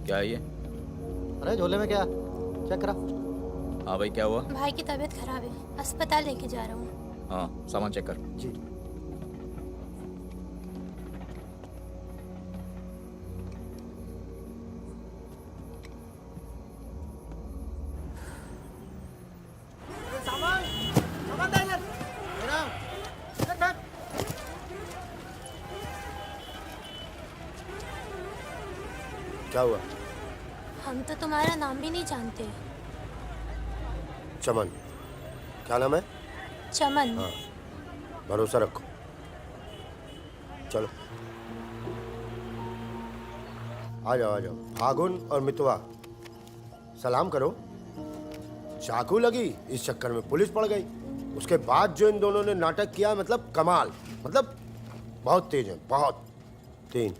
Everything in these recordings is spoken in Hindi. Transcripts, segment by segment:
क्या है ये? अरे झोले में क्या? चेक करा। हाँ भाई, क्या हुआ? भाई की तबीयत खराब है, अस्पताल लेके जा रहा हूँ। हाँ, सामान चेक कर। जी। सामान सामान दे इधर। मेरा रख रख। क्या हुआ? हम तो तुम्हारा नाम भी नहीं जानते। चमन। क्या नाम है? चमन। हाँ, भरोसा रखो। चलो आ जाओ आ जाओ। फागुन और मितवा, सलाम करो। चाकू लगी, इस चक्कर में पुलिस पड़ गई। उसके बाद जो इन दोनों ने नाटक किया, मतलब कमाल, मतलब बहुत तेज है, बहुत। 3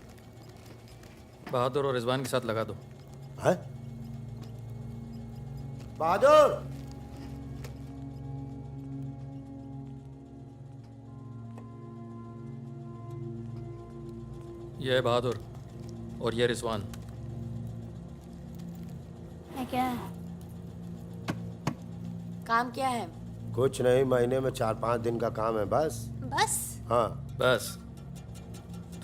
बहादुर और रिजवान के साथ लगा दो। है? बहादुर! ये है बहादुर और ये रिजवान। है क्या? काम क्या है? कुछ नहीं, महीने में 4-5 दिन का काम है बस। बस? हाँ। बस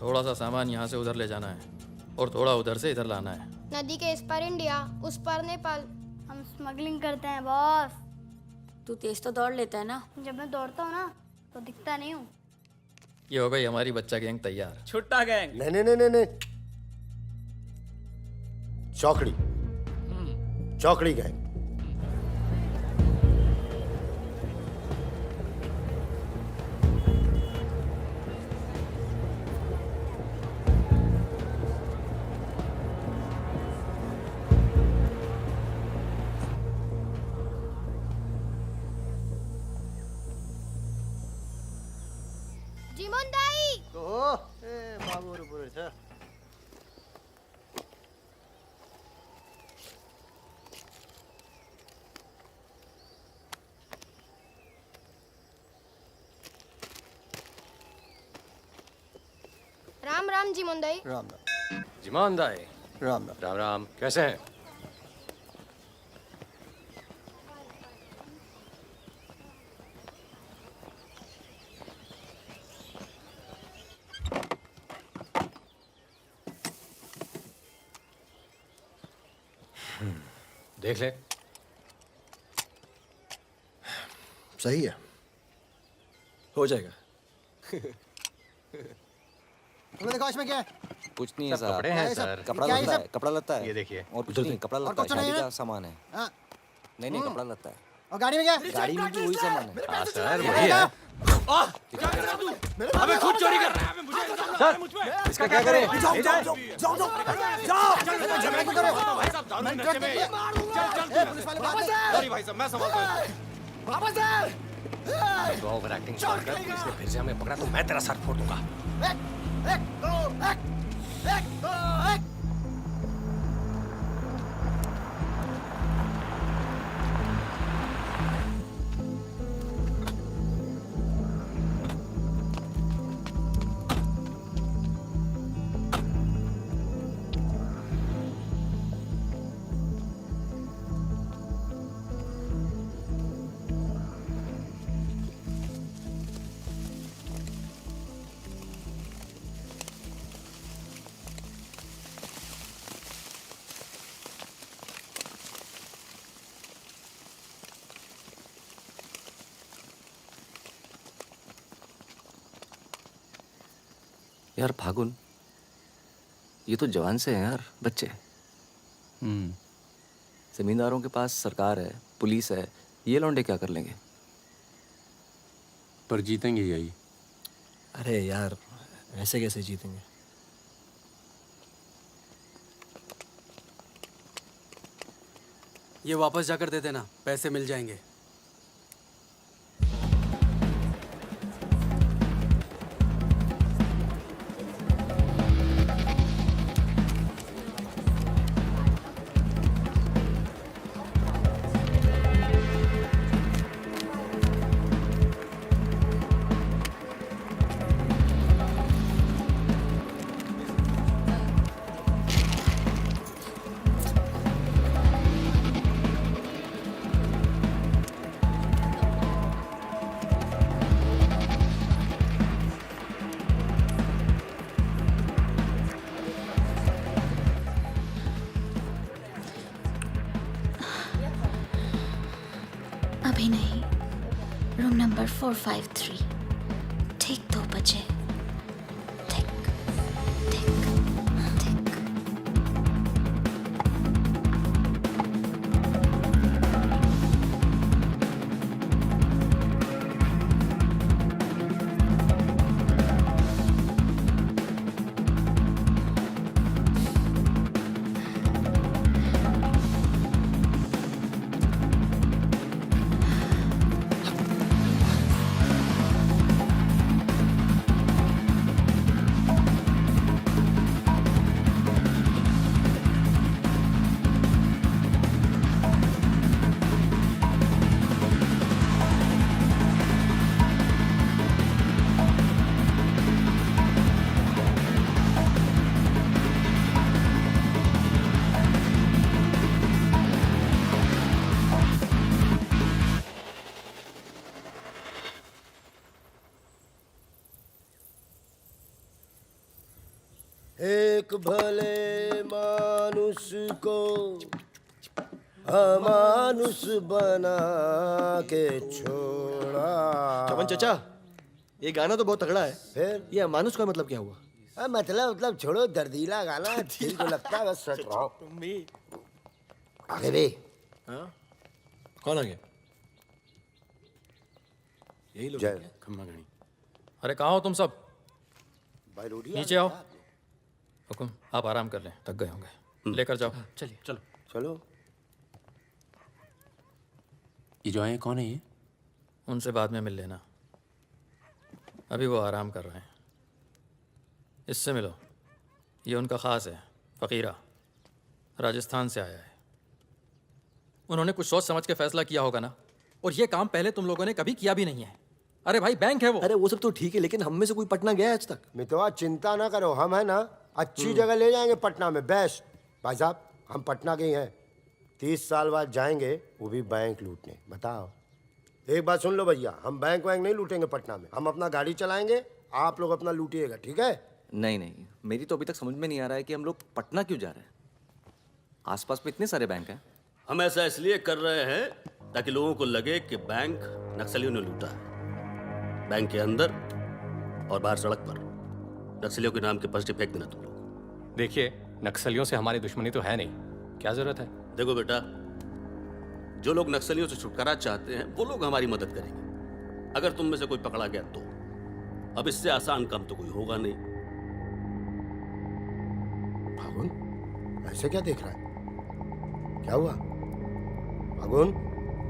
थोड़ा सा सामान यहाँ से उधर ले जाना है और थोड़ा उधर से इधर लाना है। नदी के इस पार इंडिया, उस पार नेपाल। हम स्मगलिंग करते हैं बॉस। तू तेज तो दौड़ लेता है ना। जब मैं दौड़ता हूँ ना तो दिखता नहीं हूँ। ये हो गई हमारी बच्चा गैंग तैयार। छुट्टा गैंग। नहीं नहीं नहीं नहीं नहीं, चौकड़ी। चौकड़ी गैंग। जीमोन दाई। बाबू पूरे छ। राम राम जीमोन दाई। राम राम। जिमान दाई। राम राम। राम राम, कैसे हैं? देख ले। सही है, हो जाएगा। तुमने देखा इसमें क्या है? कुछ नहीं है सब सर। कपड़े क्या हैं है सब? सर। कपड़ा क्या है लत्ता सब? है, कपड़ा लत्ता है। ये देखिए। और कुछ उधर नहीं, कपड़ा और लत्ता है, कुछ नहीं शादी है? का सामान है। हाँ। नहीं नहीं, कपड़ा लत्ता है। और गाड़ी में क्या? गाड़ी में भी वही सामान है। हाँ सर, वही है। अबे खुद चोरी कर रहा है। सर, इसका क्या करें? जाओ जाओ जाओ जाओ जाओ जाओ। झगड़ा क्यों कर रहे हो? भाई साहब, दारू नशे में। पुलिस वाले भाग गए। सॉरी भाई साहब, मैं संभालता हूँ। वापस आ। तो ओवर एक्टिंग छोड़ कर पुलिस ने फिर से हमें पकड़ा तो मैं तेरा सर फोड़ दूंगा। एक दो एक दो एक। यार फागुन, ये तो जवान से हैं यार, बच्चे। जमींदारों के पास सरकार है, पुलिस है, ये लौंडे क्या कर लेंगे? पर जीतेंगे यही। अरे यार, ऐसे कैसे जीतेंगे? ये वापस जाकर दे देना, पैसे मिल जाएंगे। अभी नहीं, रूम नंबर 453, ठीक 2 बजे। ठीक ठीक ठीक। एक भले मानुष को अमानुष बना के छोड़ा। चमन चचा, ये गाना तो बहुत तगड़ा है। फिर ये अमानुष का मतलब क्या हुआ? मतलब छोड़ो, दर्दीला गाना दिल को लगता है बस सट रहो। आगे भी हाँ? कौन आ गया? यही लोग जय। खम्मा गणी। अरे कहाँ हो तुम सब? भाई रोटी नीचे आओ। हुकुम, आप आराम कर लें, थक गए होंगे। लेकर जाओ। चलिए चलो। चलो। ये जो आए कौन है ये? उनसे बाद में मिल लेना, अभी वो आराम कर रहे हैं। इससे मिलो, ये उनका ख़ास है, फ़कीरा, राजस्थान से आया है। उन्होंने कुछ सोच समझ के फैसला किया होगा ना, और ये काम पहले तुम लोगों ने कभी किया भी नहीं है। अरे भाई, बैंक है वो। अरे वो सब तो ठीक है, लेकिन हम में से कोई पटना गया है आज तक? मितवा चिंता ना करो, हम है ना अच्छी जगह ले जाएंगे पटना में, बेस्ट। भाई साहब, हम पटना के ही हैं, 30 साल बाद जाएंगे, वो भी बैंक लूटने। बताओ, एक बात सुन लो भैया, हम बैंक वैंक नहीं लूटेंगे पटना में, हम अपना गाड़ी चलाएंगे, आप लोग अपना लूटिएगा, ठीक है? नहीं नहीं, मेरी तो अभी तक समझ में नहीं आ रहा है कि हम लोग पटना क्यों जा रहे हैं। आसपास में इतने सारे बैंक हैं। हम ऐसा इसलिए कर रहे हैं ताकि लोगों को लगे कि बैंक नक्सलियों ने लूटा है। बैंक के अंदर और बाहर सड़क पर नक्सलियों के नाम के पर्चे फेंक देना तुम लोग। देखिए, नक्सलियों से हमारी दुश्मनी तो है नहीं, क्या जरूरत है? देखो बेटा, जो लोग नक्सलियों से छुटकारा चाहते हैं वो लोग हमारी मदद करेंगे। अगर तुम में से कोई पकड़ा गया तो अब इससे आसान काम तो कोई होगा नहीं। फागुन, ऐसे क्या देख रहा है? क्या हुआ फागुन?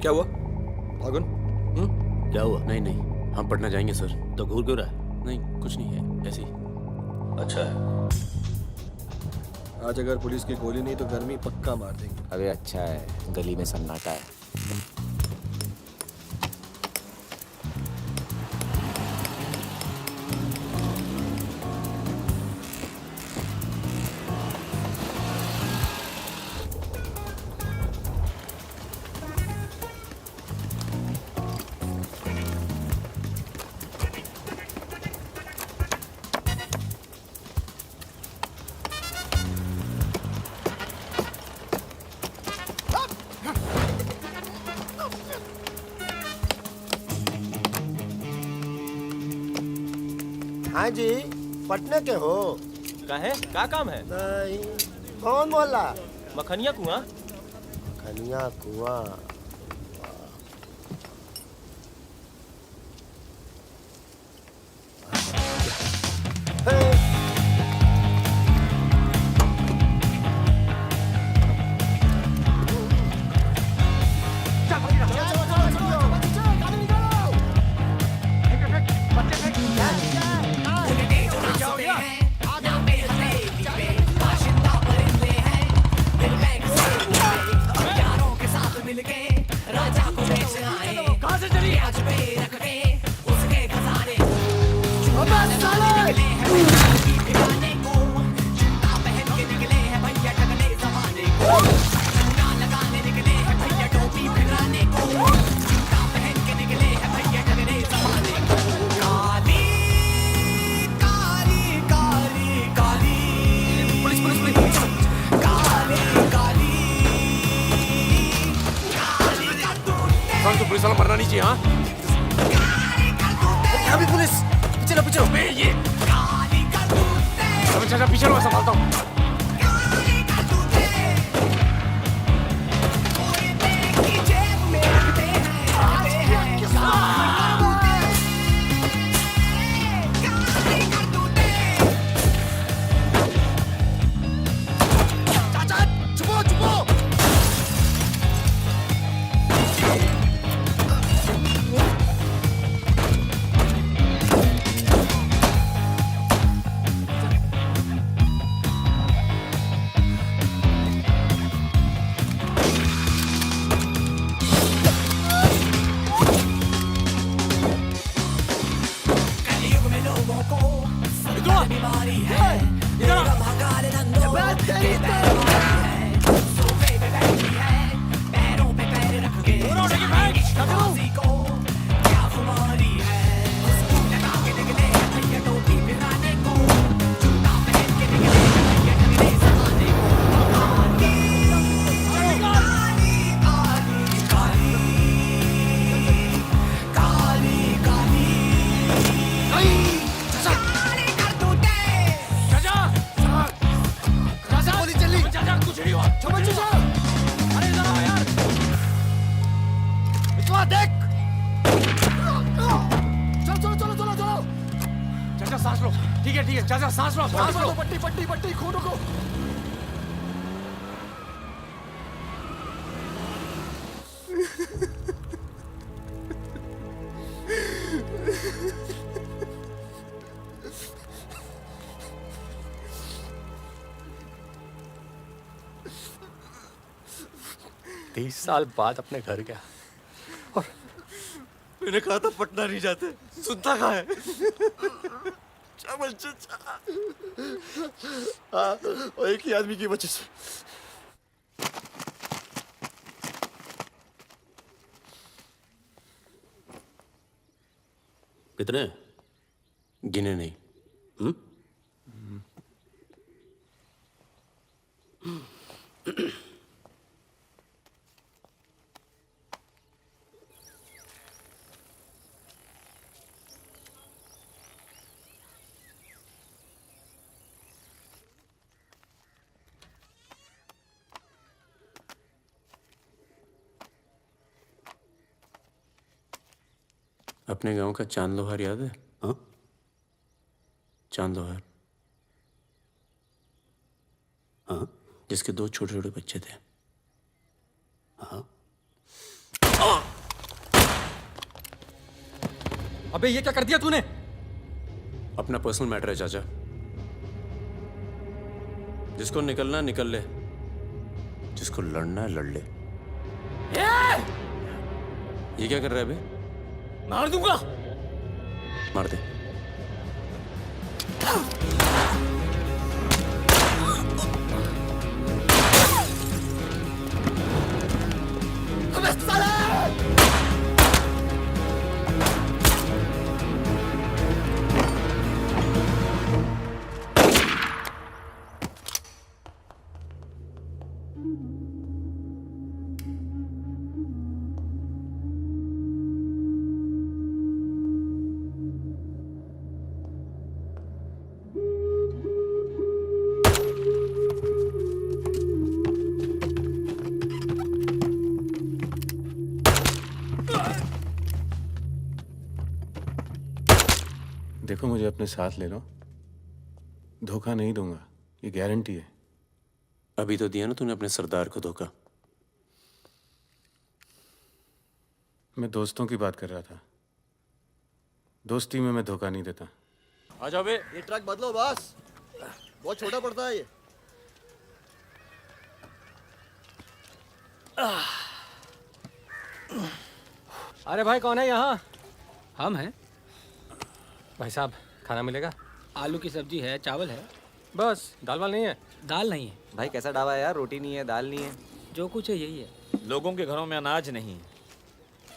क्या हुआ फागुन? क्या हुआ? नहीं नहीं, हम पटना जाएंगे सर। तो घूर क्यों रहा है? नहीं, कुछ नहीं है, ऐसे ही। अच्छा है। आज अगर पुलिस की गोली नहीं तो गर्मी पक्का मार देंगे। अरे अच्छा है, गली में सन्नाटा है। हाँ जी, पटना के हो? का है? का काम है? नहीं। कौन बोला? मखनिया कुआं। खनिया कुआं। मिल गए तो पुलिस वाला मरना नहीं चाहिए। हाँ अभी पुलिस पीछे लो, पीछे लो। ये अबे चाचा पीछे लो, मैं संभालता हूँ। चाचा सांस लो। ठीक है चाचा सांस लो, सांस लो। पट्टी पट्टी पट्टी, खून को। तीस साल बाद अपने घर गया और मैंने कहा था पटना नहीं जाते, सुनता कहाँ है? चावल चाचा। हाँ, और एक ही आदमी की वजह से। कितने? गिने नहीं। अपने गांव का चांद लोहार याद है? हाँ? चांद लोहार, हाँ? जिसके 2 छोटे छोटे बच्चे थे। हाँ? अबे ये क्या कर दिया तूने? अपना पर्सनल मैटर है चाचा, जिसको निकलना निकल ले, जिसको लड़ना है लड़ ले। ये क्या कर रहा है बे? मार दूंगा। मार दे। देखो मुझे अपने साथ ले लो, धोखा नहीं दूंगा, ये गारंटी है। अभी तो दिया ना तूने अपने सरदार को धोखा। मैं दोस्तों की बात कर रहा था, दोस्ती में मैं धोखा नहीं देता। आ जाओ बे। ये ट्रक बदलो बस, बहुत छोटा पड़ता है ये। अरे भाई कौन है यहाँ? हम हैं। भाई साहब खाना मिलेगा? आलू की सब्जी है, चावल है, बस दाल वाल नहीं है? दाल नहीं है। भाई कैसा ढाबा है यार, रोटी नहीं है, दाल नहीं है। जो कुछ है यही है। लोगों के घरों में अनाज नहीं है,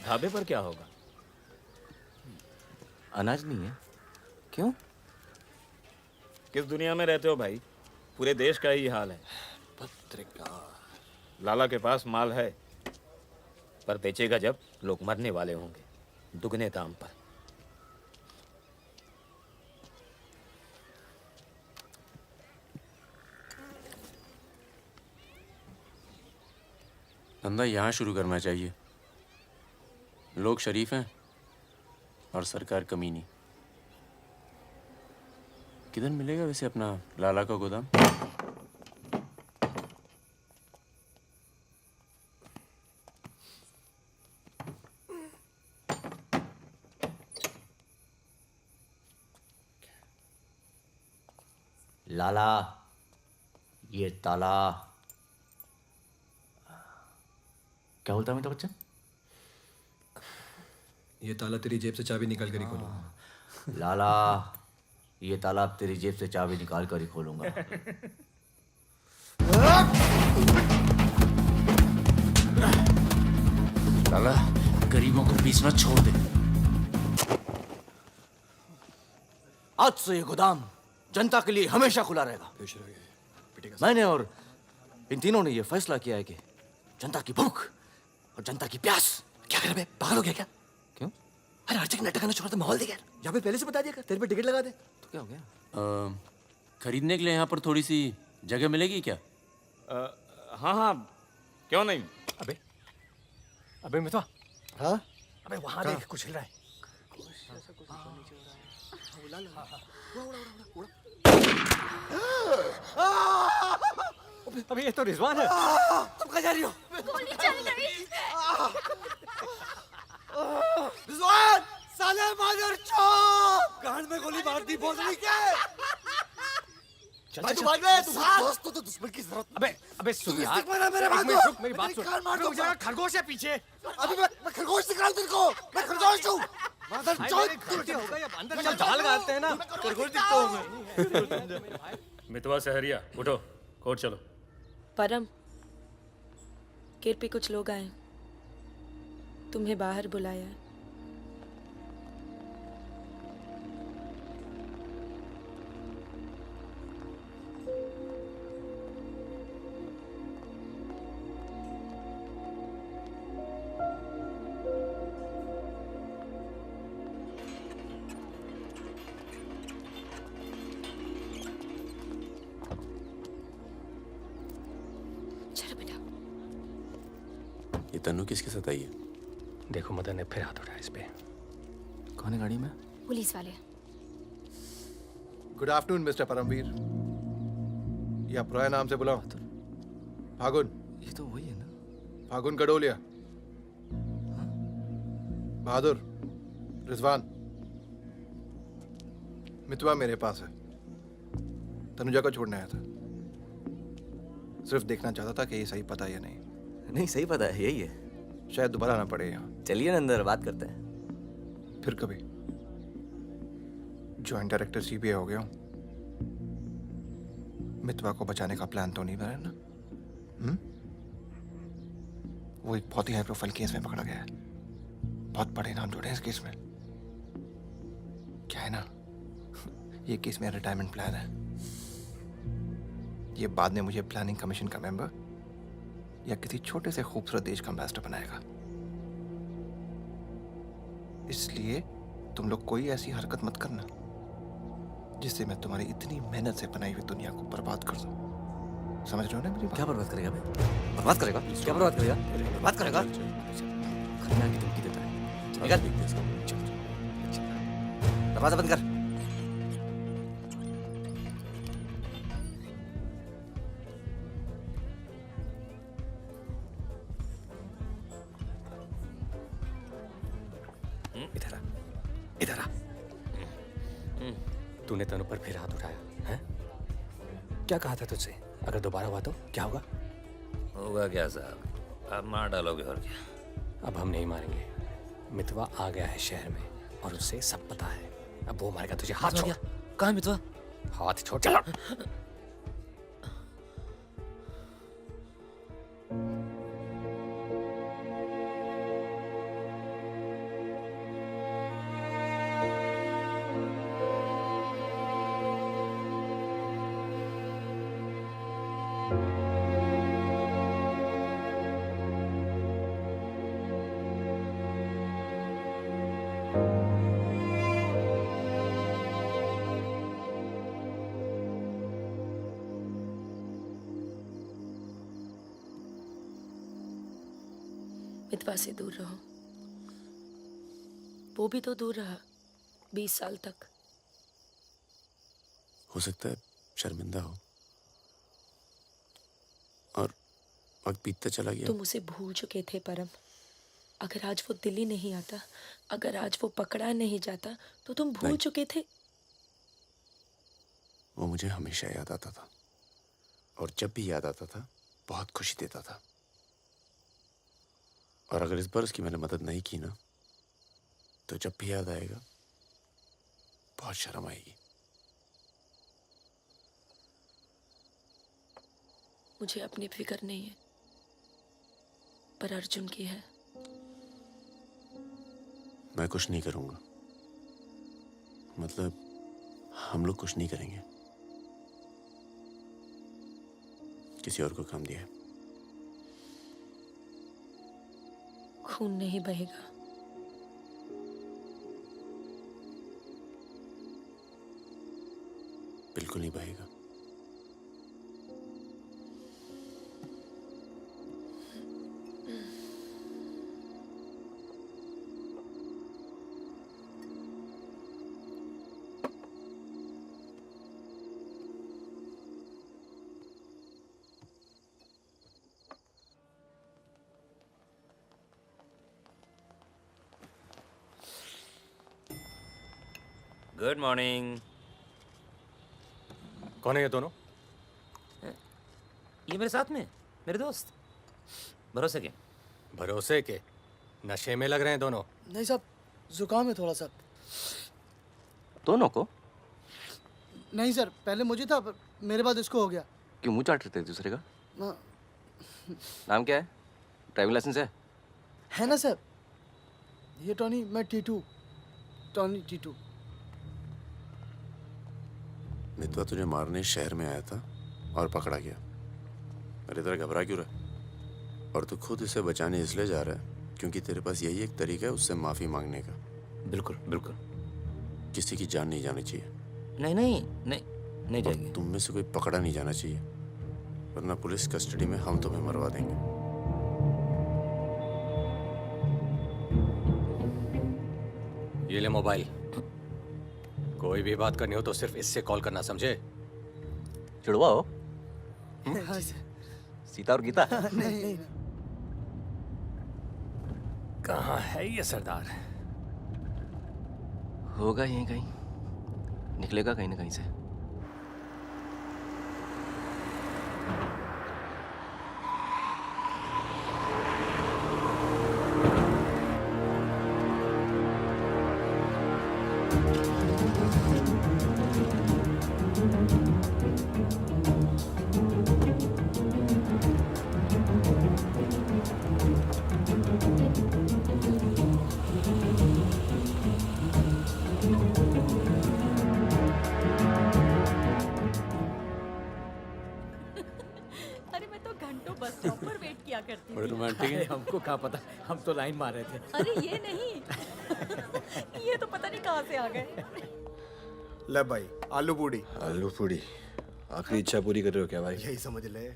ढाबे पर क्या होगा? अनाज नहीं है? क्यों? किस दुनिया में रहते हो भाई? पूरे देश का ही हाल है। पत्रकार लाला के पास माल है, पर बेचेगा जब? लोग मरने वाले होंगे दुगने दाम पर। धंधा यहाँ शुरू करना चाहिए। लोग शरीफ हैं और सरकार कमीनी। किधर मिलेगा वैसे अपना लाला का गोदाम? लाला, ये ताला। क्या बोलता है मेरा बच्चा? ये ताला तेरी जेब से चाबी निकाल कर ही खोलूंगा। लाला, ये ताला अब तेरी जेब से चाबी निकाल कर ही खोलूंगा। लाला, गरीबों को बीच में छोड़ दे। आज से ये गोदाम जनता के लिए हमेशा खुला रहेगा। मैंने और इन तीनों ने ये फैसला किया है कि जनता की भूख और जनता की प्यास। क्या कर रहे पागल हो गया क्या? क्यों? अरे हर जगह नाटक करना छोड़ा तो माहौल दे यार। या फिर पहले से बता दिया कर, तेरे पे टिकट लगा दे तो क्या हो गया? खरीदने के लिए यहाँ पर थोड़ी सी जगह मिलेगी क्या? हाँ हाँ, क्यों नहीं। अबे अबे मितवा, हाँ अबे वहां देख कुछ हिल रहा है। अबे ये तो रिजवान है। तुम कहाँ जा रही हो? गोली चल गई। रिजवान, साले मादर चौक! गांड में गोली मार दी, बोल रही क्या? भाई तू भाग ले, तू दोस्त तो दुश्मन की जरूरत। अबे सुन यार, मेरे बात रुक, मेरी बात सुन। रुक जा, खरगोश है पीछे। अभी मैं खरगोश निकाल तेरे को। मैं खरगोश हूँ। मादर चौक! गलती हो गई, अब अंदर चल, जाल लगाते हैं ना। खरगोश दिखता हूँ मैं। मितवा सहरिया, उठो, कोर्ट चलो। परम, गेट पे कुछ लोग आए, तुम्हें बाहर बुलाया है। ये तन्नू किसके साथ आई है? देखो मदन ने फिर हाथ उठाया इस पे। कौन है गाड़ी में? पुलिस वाले। Good afternoon mister Paramvir. या प्रोया नाम से बुलाओ। फागुन। ये तो वही है ना। फागुन गडोलिया। बहादुर, रिजवान। मितवा मेरे पास है। तनुजा को छोड़ने आया था। सिर्फ देखना चाहता था कि ये सही पता है या नहीं। नहीं, सही पता है, यही है। शायद दोबारा ना पड़े यहाँ। चलिए ना अंदर बात करते हैं। फिर कभी। जॉइंट डायरेक्टर सीबीआई हो गया हूँ। मितवा को बचाने का प्लान तो नहीं बना ना? वो एक बहुत ही हाई प्रोफाइल केस में पकड़ा गया है। बहुत बड़े नाम जुड़े हैं इस केस में। क्या है ना, ये केस मेरा रिटायरमेंट प्लान है। ये बाद में मुझे प्लानिंग कमीशन का मेंबर या किसी छोटे से खूबसूरत देश का एम्बेसडर बनाएगा। इसलिए तुम लोग कोई ऐसी हरकत मत करना जिससे मैं तुम्हारी इतनी मेहनत से बनाई हुई दुनिया को बर्बाद कर दूं। समझ रहे हो ना मेरी बात? क्या बर्बाद करेगा बे? बर्बाद करेगा? क्या बर्बाद करेगा? बर्बाद करेगा? खन्ना की धमकी देता है। निकल। दरवाजा बंद कर। इधर आ, इधर आ। तूने तनु पर फिर हाथ उठाया है? क्या कहा था तुझसे? अगर दोबारा हुआ तो क्या होगा? होगा क्या साहब, आप मार डालोगे और क्या? अब हम नहीं मारेंगे। मितवा आ गया है शहर में और उसे सब पता है। अब वो मारेगा तुझे। हाथ छोड़। कहाँ है मितवा? हाथ छोड़। चलो। मितवा से दूर रहो। वो भी तो दूर रहा 20 साल तक। हो सकता है शर्मिंदा हो और वक्त बीतता चला गया। तुम उसे भूल चुके थे परम। अगर आज वो दिल्ली नहीं आता, अगर आज वो पकड़ा नहीं जाता, तो तुम भूल चुके थे। वो मुझे हमेशा याद आता था और जब भी याद आता था बहुत खुशी देता था। और अगर इस बार उसकी मैंने मदद नहीं की ना, तो जब भी याद आएगा बहुत शर्म आएगी। मुझे अपनी फिक्र नहीं है, पर अर्जुन की है। मैं कुछ नहीं करूंगा, मतलब हम लोग कुछ नहीं करेंगे। किसी और को काम दिया है। खून नहीं बहेगा। बिल्कुल नहीं बहेगा। Good morning. कौन है ये दोनों? ये मेरे साथ में मेरे दोस्त। भरोसे के। भरोसे के? नशे में लग रहे हैं दोनों। नहीं साहब, जुकाम है थोड़ा सा। दोनों को? नहीं सर, पहले मुझे था, पर मेरे बाद इसको हो गया। क्यों मुंह चाट रहे थे दूसरे का? हाँ। नाम क्या है? ड्राइविंग लाइसेंस है ना सर? ये टॉनी, मैं टीटू। टॉनी टीटू। मितवा तुझे मारने शहर में आया था और पकड़ा गया। अरे तेरा घबरा क्यों रहा? और तू खुद इसे बचाने इसलिए जा रहा है क्योंकि तेरे पास यही एक तरीका है उससे माफी मांगने का। बिल्कुल बिल्कुल। किसी की जान नहीं जानी चाहिए। नहीं नहीं नहीं नहीं जाएगी। तुम में से कोई पकड़ा नहीं जाना चाहिए, वरना पुलिस कस्टडी में हम तुम्हें मरवा देंगे। ये ले मोबाइल। कोई भी बात करनी हो तो सिर्फ इससे कॉल करना, समझे? जुड़वा हो? हाँ सर। सीता और गीता? नहीं। कहाँ है ये सरदार? होगा यहीं कहीं, निकलेगा कहीं ना कहीं से। अरे मैं तो घंटों बस स्टॉप पर वेट किया करती बड़े थी। रोमांटिक है। हमको कहाँ पता, हम तो लाइन मार रहे थे। अरे ये नहीं ये तो पता नहीं कहाँ से आ गए। ले भाई, आलू पूड़ी। आलू पूड़ी? आखिरी इच्छा पूरी कर रहे हो क्या भाई? यही समझ ले।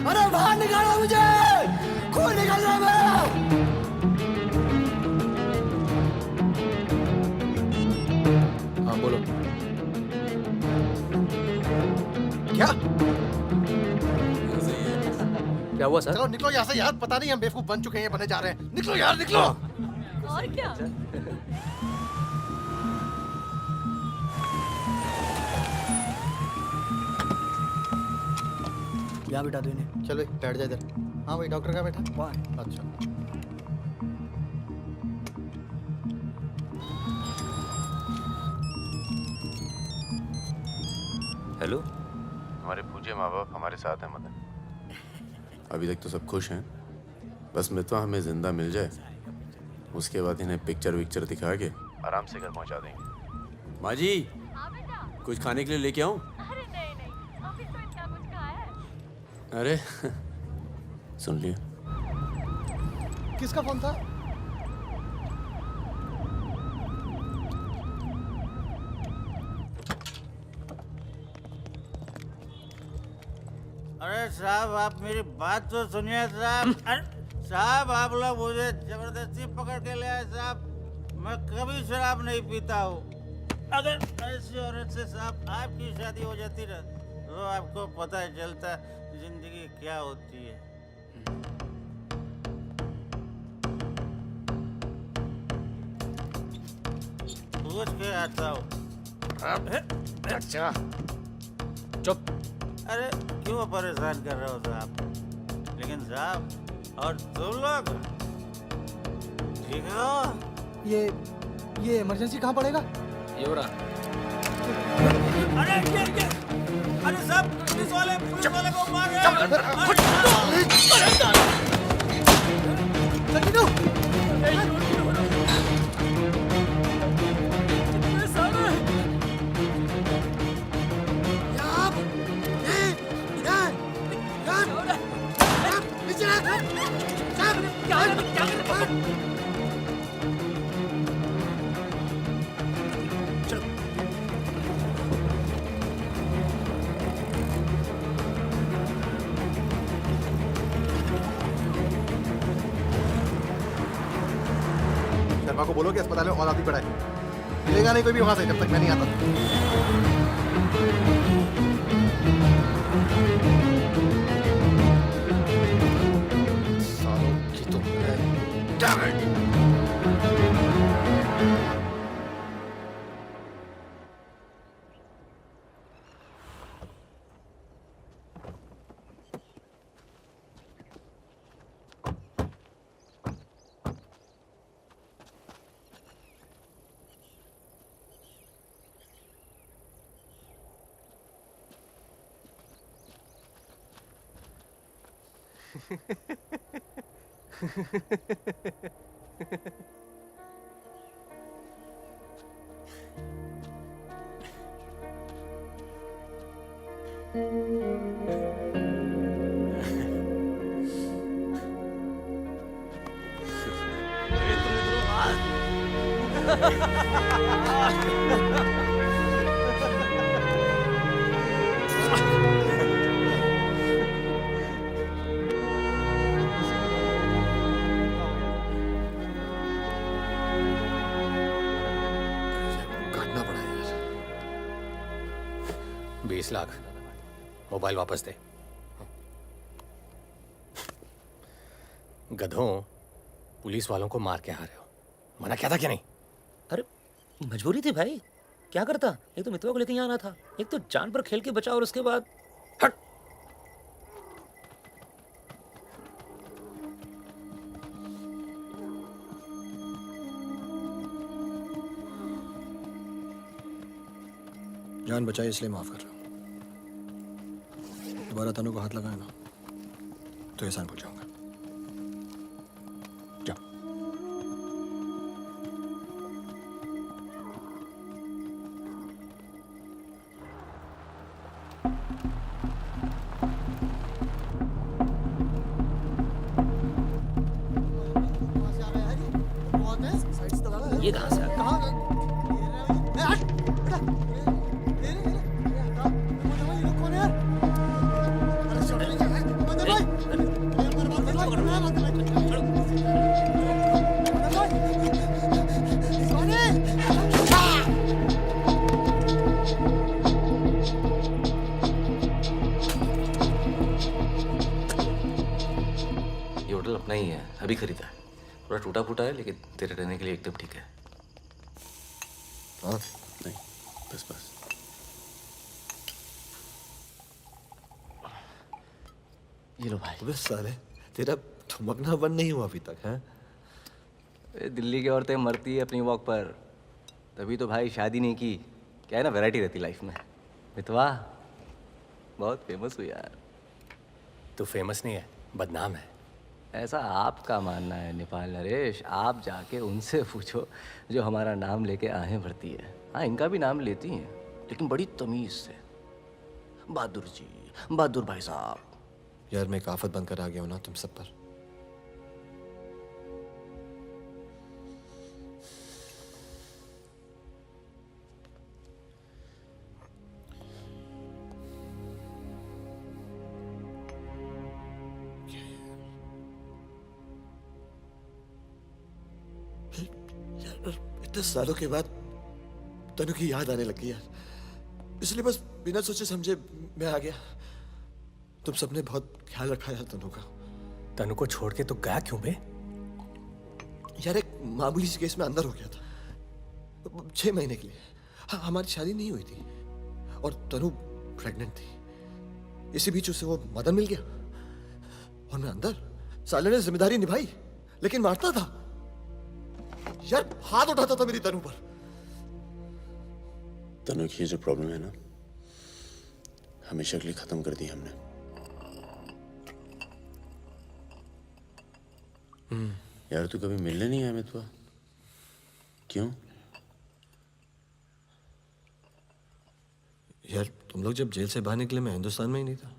अरे बाहर निकालो मुझे, खून निकल रहा है मेरा। हाँ बोलो। क्या? क्या हुआ सर? चलो निकलो यहाँ से यार, पता नहीं हम बेवकूफ बन चुके हैं, बने जा रहे हैं। निकलो यार, निकलो। और क्या? यहाँ बिठा दो इन्हें। चलो बैठ जा इधर। हाँ भाई, डॉक्टर का बैठा? वहाँ। अच्छा। हेलो। हमारे पूज्य माँ बाप हमारे साथ हैं मदन। अभी तक तो सब खुश हैं, बस मितवा हमें जिंदा मिल जाए, उसके बाद इन्हें पिक्चर विक्चर दिखा के आराम से घर पहुंचा देंगे। माँ जी, कुछ खाने के लिए लेके आऊं? अरे नहीं ऑफिस तो इतना कुछ खाया है। अरे सुन लिया। किसका फोन था? अरे साहब, आप मेरी बात तो सुनिए साहब। अरे साहब, आप लोग मुझे जबरदस्ती पकड़ के ले आए साहब। मैं कभी शराब नहीं पीता हूँ। अगर ऐसी औरत से साहब आपकी शादी हो जाती ना, तो आपको पता चलता जिंदगी क्या होती है। पूछ के आता हूँ। अच्छा चुप। अरे क्यों परेशान कर रहे हो साहब? लेकिन साहब, और तुम लोग ठीक हो? ये इमरजेंसी कहाँ पड़ेगा? ये हो रहा। अरे साहब, पुलिस वाले को मार रहे शर्मा को बोलो कि अस्पताल में और आदमी पड़ा है। मिलेगा नहीं कोई भी वहां से जब तक मैं नहीं आता। सालों की तो Damn it! काटना पड़ा यार। 20 लाख मोबाइल वापस दे। गधों, पुलिस वालों को मार के आ रहे हो, मना क्या था कि नहीं? अरे मजबूरी थी भाई, क्या करता। एक तो मितवा को लेके यहाँ आना था, एक तो जान पर खेल के बचा, और उसके बाद हट। जान बचाई इसलिए माफ कर रहा हूँ। दोबारा तनु को हाथ लगाए ना तो एहसान भूल जाऊंगा। जाओ। ये कहाँ से आ गया? ये होटल अपना ही है, अभी खरीदा है। थोड़ा टूटा फूटा है लेकिन तेरे रहने के लिए एकदम ठीक है। हाँ नहीं, बस ये लो भाई। अबे साले, तेरा थमकना बंद नहीं हुआ अभी तक है? दिल्ली की औरतें मरती है अपनी वॉक पर, तभी तो भाई शादी नहीं की। क्या है ना, वैरायटी रहती लाइफ में। मितवा बहुत फेमस हुई यार। तू फेमस नहीं है, बदनाम है। ऐसा आपका मानना है नेपाल नरेश। आप जाके उनसे पूछो जो हमारा नाम लेके आहें भरती है। हाँ, इनका भी नाम लेती हैं, लेकिन बड़ी तमीज से। बहादुर जी, बहादुर भाई साहब। यार मैं एक आफत बनकर आ गया हूं ना तुम सब पर। इतने सालों के बाद तनु की याद आने लगी यार, इसलिए बस बिना सोचे समझे मैं आ गया। तुम सबने बहुत ख्याल रखा यार तनु का। तनु को छोड़ के तो गया क्यों बे? यार एक मामूली सी केस में अंदर हो गया था 6 महीने के लिए। हाँ, हमारी शादी नहीं हुई थी और तनु प्रेग्नेंट थी। इसी बीच उसे वो मदन मिल गया और मैं अंदर। साले ने जिम्मेदारी निभाई लेकिन मारता था यार, हाथ उठाता था मेरी तनु पर। तनु की जो प्रॉब्लम है ना, हमेशा के लिए खत्म कर दी हमने। यार तू कभी मिलने नहीं आया मितवा? क्यों? यार तुम लोग जब जेल से बाहर निकले मैं हिंदुस्तान में ही नहीं था।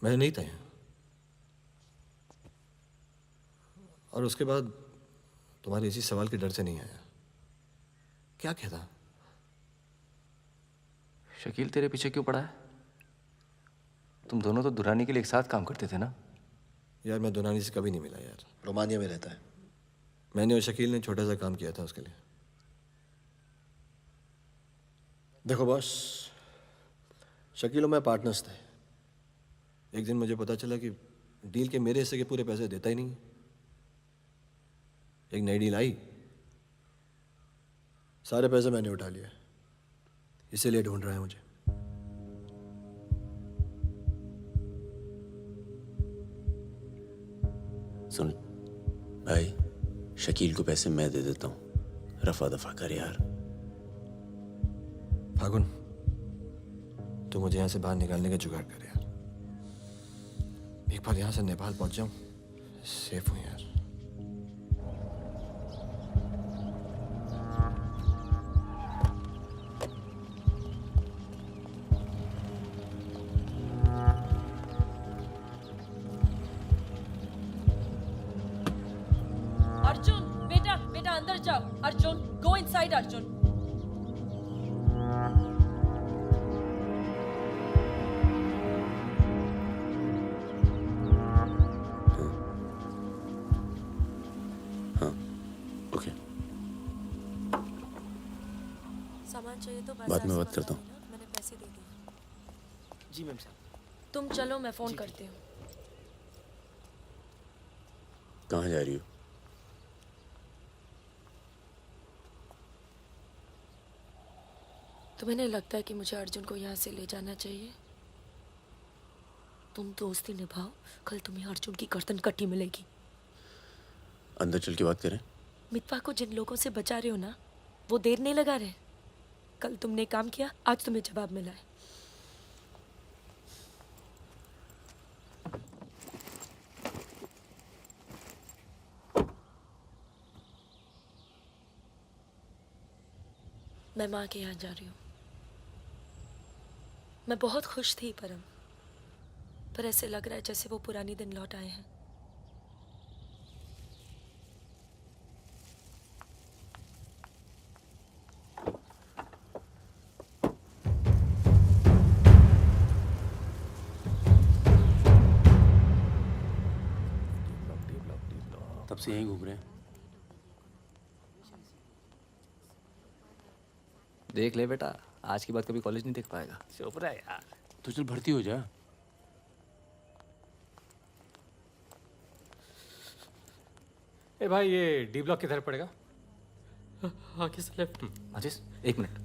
मैं नहीं था यहाँ। और उसके बाद तुम्हारे इसी सवाल के डर से नहीं आया। क्या कहता? शकील तेरे पीछे क्यों पड़ा है? तुम दोनों तो दुरानी के लिए एक साथ काम करते थे ना? यार मैं दुरानी से कभी नहीं मिला यार, रोमानिया में रहता है। मैंने और शकील ने छोटा सा काम किया था उसके लिए। देखो बॉस, शकील और मैं पार्टनर्स थे। एक दिन मुझे पता चला कि डील के मेरे हिस्से के पूरे पैसे देता ही नहीं। एक नई डील आई, सारे पैसे मैंने उठा लिए, इसीलिए ढूंढ रहा है मुझे। सुन भाई, शकील को पैसे मैं दे देता हूँ, रफा दफा कर यार। फागुन, तू मुझे यहाँ से बाहर निकालने का जुगाड़ कर यार। एक बार यहाँ से नेपाल पहुंच जाऊं, सेफ हूँ यार। अर्जुन, बेटा बेटा अंदर जाओ। Arjun, go inside Arjun. सामान चाहिए तो बाद में बात करता हूँ। मैंने पैसे दे दिए। जी मैम साहब। तुम चलो, मैं फोन करती हूँ। कहाँ जा रही हो? तुम्हें नहीं लगता है कि मुझे अर्जुन को यहाँ से ले जाना चाहिए? तुम दोस्ती निभाओ, कल तुम्हें अर्जुन की गर्दन कटी मिलेगी। अंदर चल के बात करें। मितवा को जिन लोगों से बचा रहे हो ना, वो देर नहीं लगा रहे। कल तुमने काम किया, आज तुम्हें जवाब मिला है। मैं माँ के यहाँ जा रही हूँ। मैं बहुत खुश थी परम, पर ऐसे लग रहा है जैसे वो पुरानी दिन लौट आए हैं। तब से यहीं घूम रहे हैं। देख ले बेटा, आज के बाद कभी कॉलेज नहीं देख पाएगा। चुप रहा यार। तो चल भर्ती हो जा। ए भाई, ये डी ब्लॉक किधर पड़ेगा? आगे से लेफ्ट। आजिस, एक मिनट।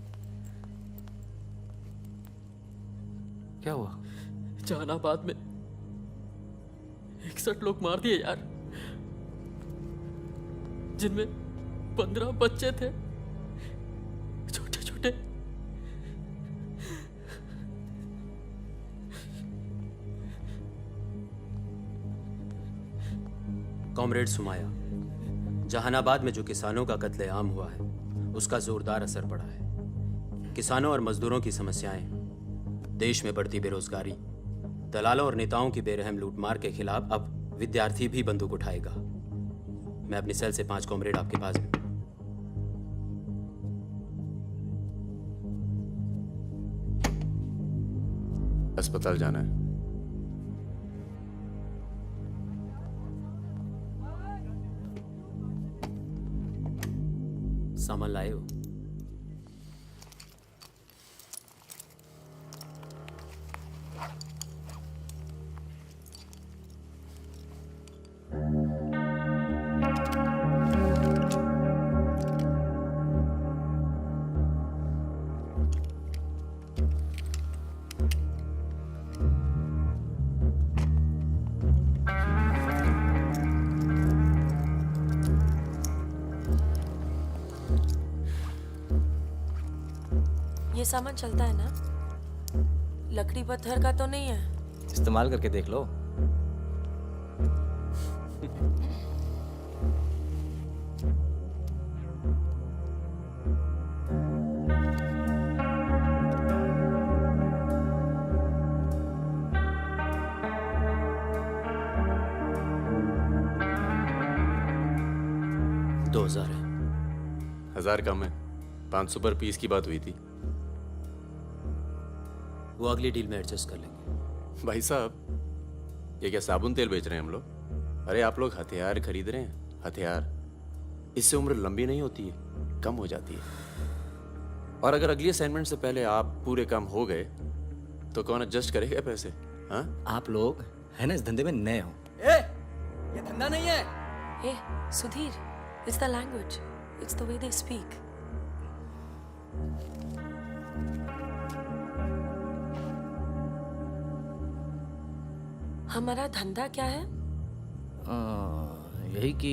क्या हुआ? जहानाबाद में 61 लोग मार दिए यार, जिनमें 15 बच्चे थे, छोटे छोटे। कॉमरेड सुमाया, जहानाबाद में जो किसानों का कत्लेआम हुआ है उसका जोरदार असर पड़ा है। किसानों और मजदूरों की समस्याएं, देश में बढ़ती बेरोजगारी, दलालों और नेताओं की बेरहम लूटमार के खिलाफ अब विद्यार्थी भी बंदूक उठाएगा। मैं अपनी सेल से 5 कॉमरेड आपके पास भी। अस्पताल जाना है। सामान लाए हो? ये सामान चलता है ना? लकड़ी पत्थर का तो नहीं है? इस्तेमाल करके देख लो। दो 2000 है। 1000 कम है, 500 पर पीस की बात हुई थी। वो अगली डील में एडजस्ट कर लेंगे। भाई साहब, ये क्या साबुन तेल बेच रहे हैं हम लोग? अरे आप लोग हथियार खरीद रहे हैं, हथियार। इससे उम्र लंबी नहीं होती है, कम हो जाती है। और अगर अगली असाइनमेंट से पहले आप पूरे काम हो गए तो कौन एडजस्ट करेगा पैसे? हाँ, आप लोग है ना इस धंधे में नए हो। ये धंधा नहीं है। Hey, Sudhir, it's the language. It's the way they speak. हमारा धंधा क्या है? यही कि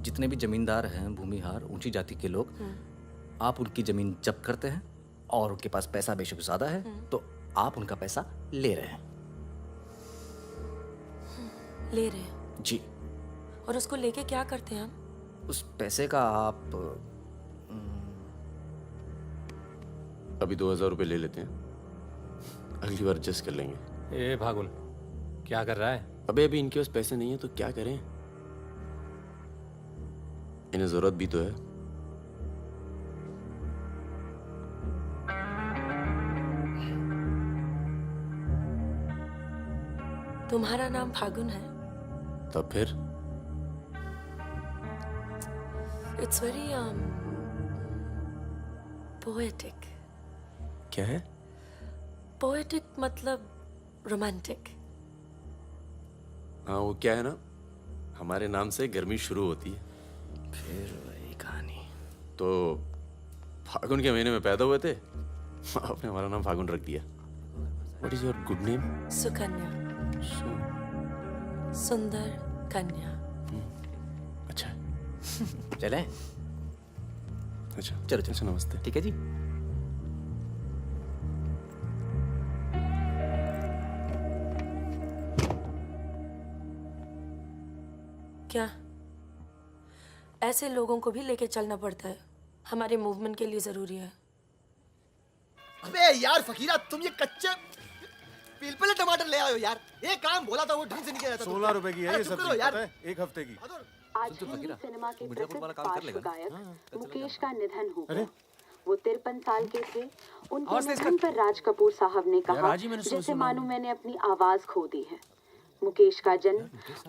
जितने भी जमींदार हैं, भूमिहार, ऊंची जाति के लोग, आप उनकी जमीन जब्त करते हैं और उनके पास पैसा बेशक ज्यादा है तो आप उनका पैसा ले रहे हैं। ले रहे हैं? जी। और उसको लेके क्या करते हैं हम? उस पैसे का आप अभी 2000 रुपये ले लेते हैं, अगली बार एडजस्ट कर लेंगे। ए भागुन, क्या कर रहा है? अभी इनके पास पैसे नहीं है तो क्या करें? इन्हें जरूरत भी तो है। तुम्हारा नाम फागुन है? तब फिर It's very poetic. क्या है? Poetic मतलब romantic. हाँ, वो क्या है ना, हमारे नाम से गर्मी शुरू होती है। फिर वही कहानी। तो फागुन के महीने में पैदा हुए थे, आपने हमारा नाम फागुन रख दिया। What is your good name? Sukanya. सुंदर कन्या। अच्छा। चलें? अच्छा चलो अच्छा, नमस्ते। ठीक है जी। क्या ऐसे लोगों को भी लेके चलना पड़ता है? हमारे मूवमेंट के लिए जरूरी है। अबे यार फकीरा, तुम ये कच्चे पिलपिले टमाटर ले आयो यार। ये काम बोला था वो ढंग से नहीं किया जाता। 16 रुपए की है ये सब्जी, पता है? एक हफ्ते की। आज हिंदी सिनेमा के प्रसिद्ध पार्श्व गायक मुकेश का निधन हो गया। वो 53 साल के थे। उनके निधन पर राज कपूर साहब ने कहा, जैसे मानो मैंने अपनी आवाज खो दी है। मुकेश का जन्म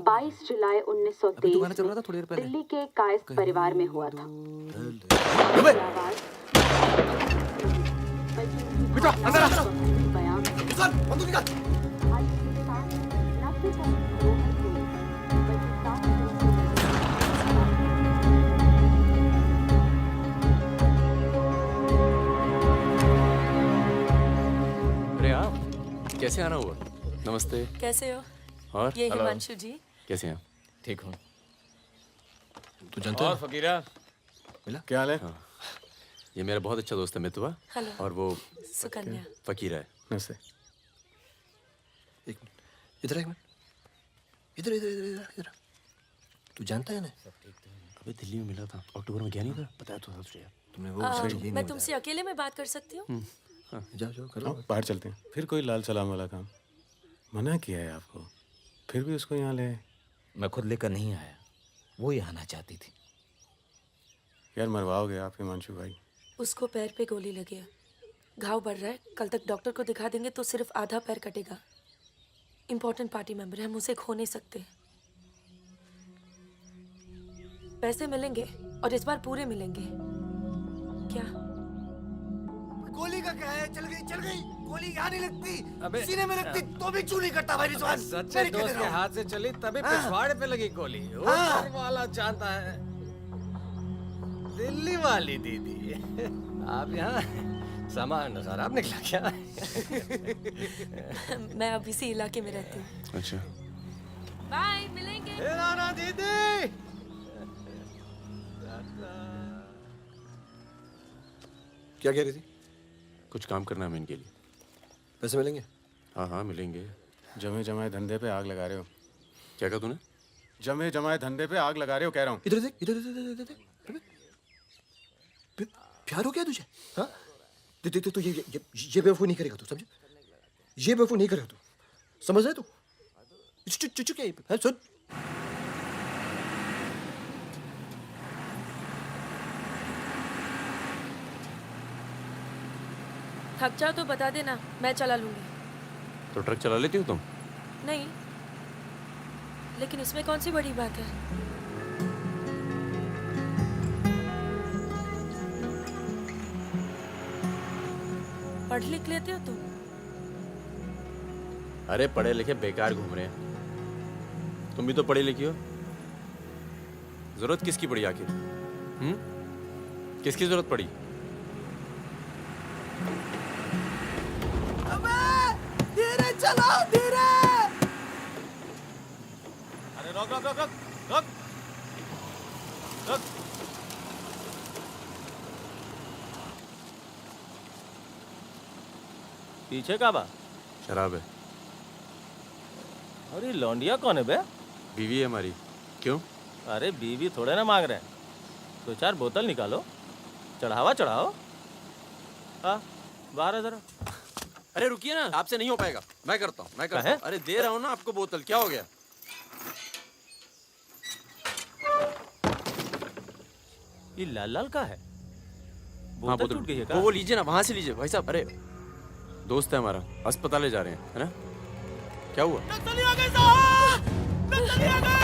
22 जुलाई 1923 में दिल्ली के कायस्थ परिवार में हुआ था। अरे आप कैसे आना हुआ? नमस्ते। कैसे हो? और ये हिमांशु जी। कैसे हैं? ठीक हूँ। तू जानता है? और फकीरा, मिला? क्या हाल है? हाँ। ये मेरा बहुत अच्छा दोस्त है मितवा। हेलो। और वो सुकन्या। फकीरा है। नमस्ते। एक मिनट, इधर एक मिनट, इधर इधर इधर इधर। तू जानता है ना? अबे दिल्ली में मिला था, अक्टूबर में गया नहीं था, बताया तो था तुझे। तुमने वो ये नहीं मैं तुमसे अकेले में बात कर सकती हूँ? जाओ जाओ करो। बाहर चलते हैं। फिर कोई लाल सलाम वाला काम। मना किया है आपको, फिर भी उसको यहाँ ले आए। मैं खुद लेकर नहीं आया, वो ही आना चाहती थी। यार मरवाओगे आप हिमांशु भाई। उसको पैर पे गोली लगी है, घाव बढ़ रहा है। कल तक डॉक्टर को दिखा देंगे तो सिर्फ आधा पैर कटेगा। इम्पोर्टेंट पार्टी मेंबर है, हम उसे खो नहीं सकते। पैसे मिलेंगे और इस बार पूरे मिलेंगे। क्या गोली का क्या है? चल गई गोली यहाँ नहीं लगती, सीने में लगती तो भी चू नहीं करता भाई रिजवान। सच्चे दोस्त के हाथ से चली तभी पिछवाड़े पे लगी गोली। ऊपर वाला जानता है। दिल्ली वाली दीदी, आप यहाँ सामान खराब निकला क्या? मैं अब इसी इलाके में रहती हूँ। अच्छा, बाय, मिलेंगे। राना दीदी। क्या कह रही थी? कुछ काम करना है इनके लिए। पैसे मिलेंगे? हाँ मिलेंगे। जमे जमाए धंधे पे आग लगा रहे हो। क्या कहा तूने? जमे जमाए धंधे पे आग लगा रहे हो कह रहा हूँ। इधर देख, इधर देख। प्यार हो गया तुझे? हाँ? तो ये बेवकूफ़ नहीं करेगा तू, समझे? ये बेवकूफ़ नहीं करेगा तू, समझ रहा है तू? चुप क्या है? सुन, थक जाओ तो बता देना, मैं चला लूंगी। तो ट्रक चला लेती हो तुम? नहीं, लेकिन इसमें कौन सी बड़ी बात है? पढ़ लिख लेते हो तुम? अरे पढ़े लिखे बेकार घूम रहे हैं। तुम भी तो पढ़ी लिखी हो। जरूरत किसकी पड़ी आखिर? किसकी जरूरत पड़ी? धीरे चलाओ, धीरे। अरे रोक रोक रोक रोक रोक। पीछे का बा? शराब है। अरे लौंडिया कौन है बे? बीवी है हमारी। क्यों? अरे बीवी थोड़े ना मांग रहे हैं, 2-4 बोतल निकालो, चढ़ावा चढ़ाओ। हाँ, बाहर है जरा। अरे रुकिए ना, आपसे नहीं हो पाएगा। मैं करता हूँ। अरे दे रहा हूँ ना आपको बोतल, क्या हो गया? ये लाल लाल का है? हाँ, बोतल टूट गई है क्या? वो लीजिए ना, वहां से लीजिए भाई साहब। अरे दोस्त है हमारा, अस्पताल ले जा रहे हैं, है ना? क्या हुआ? नक्सली आ गए साहब! नक्सली आ गए!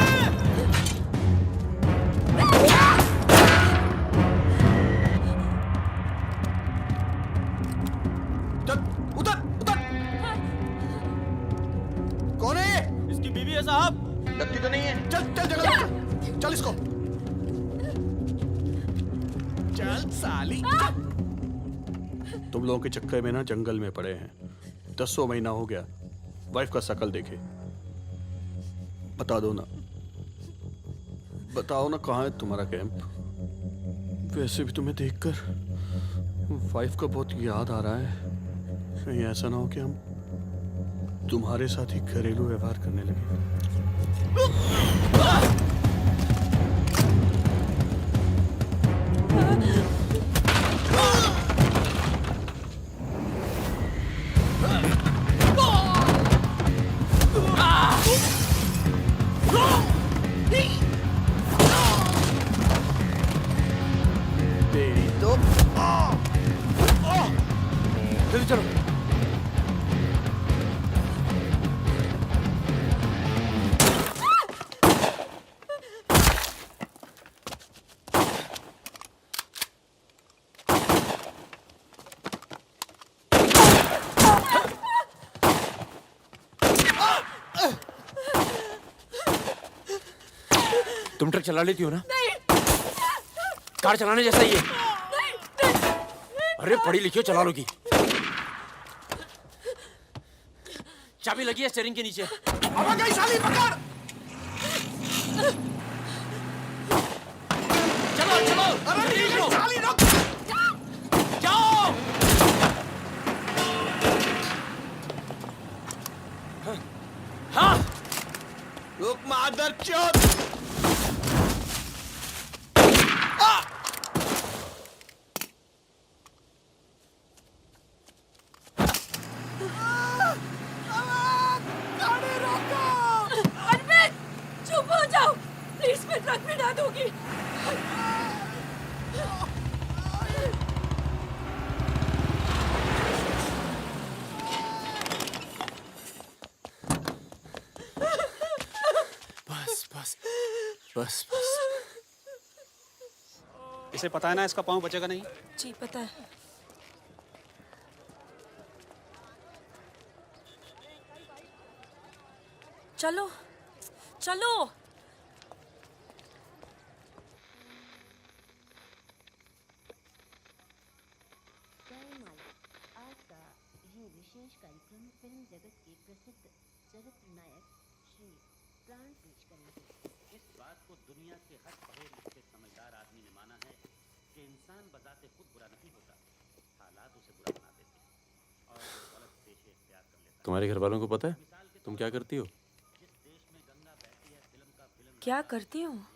चल, उतर! कौन है? इसकी बीवी है साहब। लगती तो नहीं है। चल जगह, चल इसको। चल साली। तुम लोगों के चक्कर में ना जंगल में पड़े हैं। 10 महीना हो गया, वाइफ का शकल देखे। बता दो ना, बताओ ना कहाँ है तुम्हारा कैंप? वैसे भी तुम्हें देखकर वाइफ का बहुत याद आ रहा है। कहीं ऐसा ना हो कि हम तुम्हारे साथ ही घरेलू व्यवहार करने लगे। तेरी तो जल्दी चलो। तुम ट्रक चला लेती हो ना? कार चलाने जैसा ही है। अरे पढ़ी लिखी हो, चला लोगी। चाबी लगी है स्टीयरिंग के नीचे। अब गई साली, पकड़! चलो चलो। अरे चलो साली, रुक! जाओ। हाँ! रुक मादर चोद! इसे पता है ना इसका पाँव बचेगा नहीं। जी पता है। चलो चलो। आज का ये विशेष कार्यक्रम फिल्म जगत के प्रसिद्ध चरित्र नायक श्री प्राण पेश करेंगे। इस बात को दुनिया के हर पढ़े लिखे समझदार आदमी ने माना है कि इंसान बजाते खुद बुरा नहीं होता, हालात उसे बुरा बना देते हैं और वो गलत पेशे इख्तियार कर लेता है। तुम्हारे घर वालों को पता है तुम क्या करती हो? क्या करती हूँ?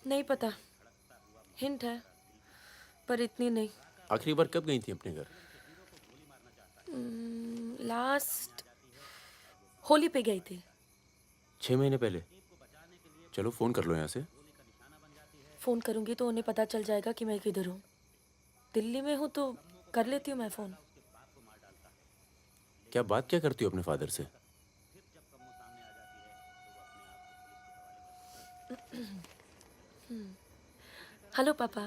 नहीं पता, हिंट है पर इतनी नहीं। आखिरी बार कब गई थी अपने घर? लास्ट होली पे गई थी। 6 महीने पहले। चलो फोन कर लो यहाँ से। फोन करूंगी तो उन्हें पता चल जाएगा कि मैं किधर हूँ। दिल्ली में हूँ तो कर लेती हूँ मैं फोन। क्या बात क्या करती हो अपने फादर से? हेलो पापा,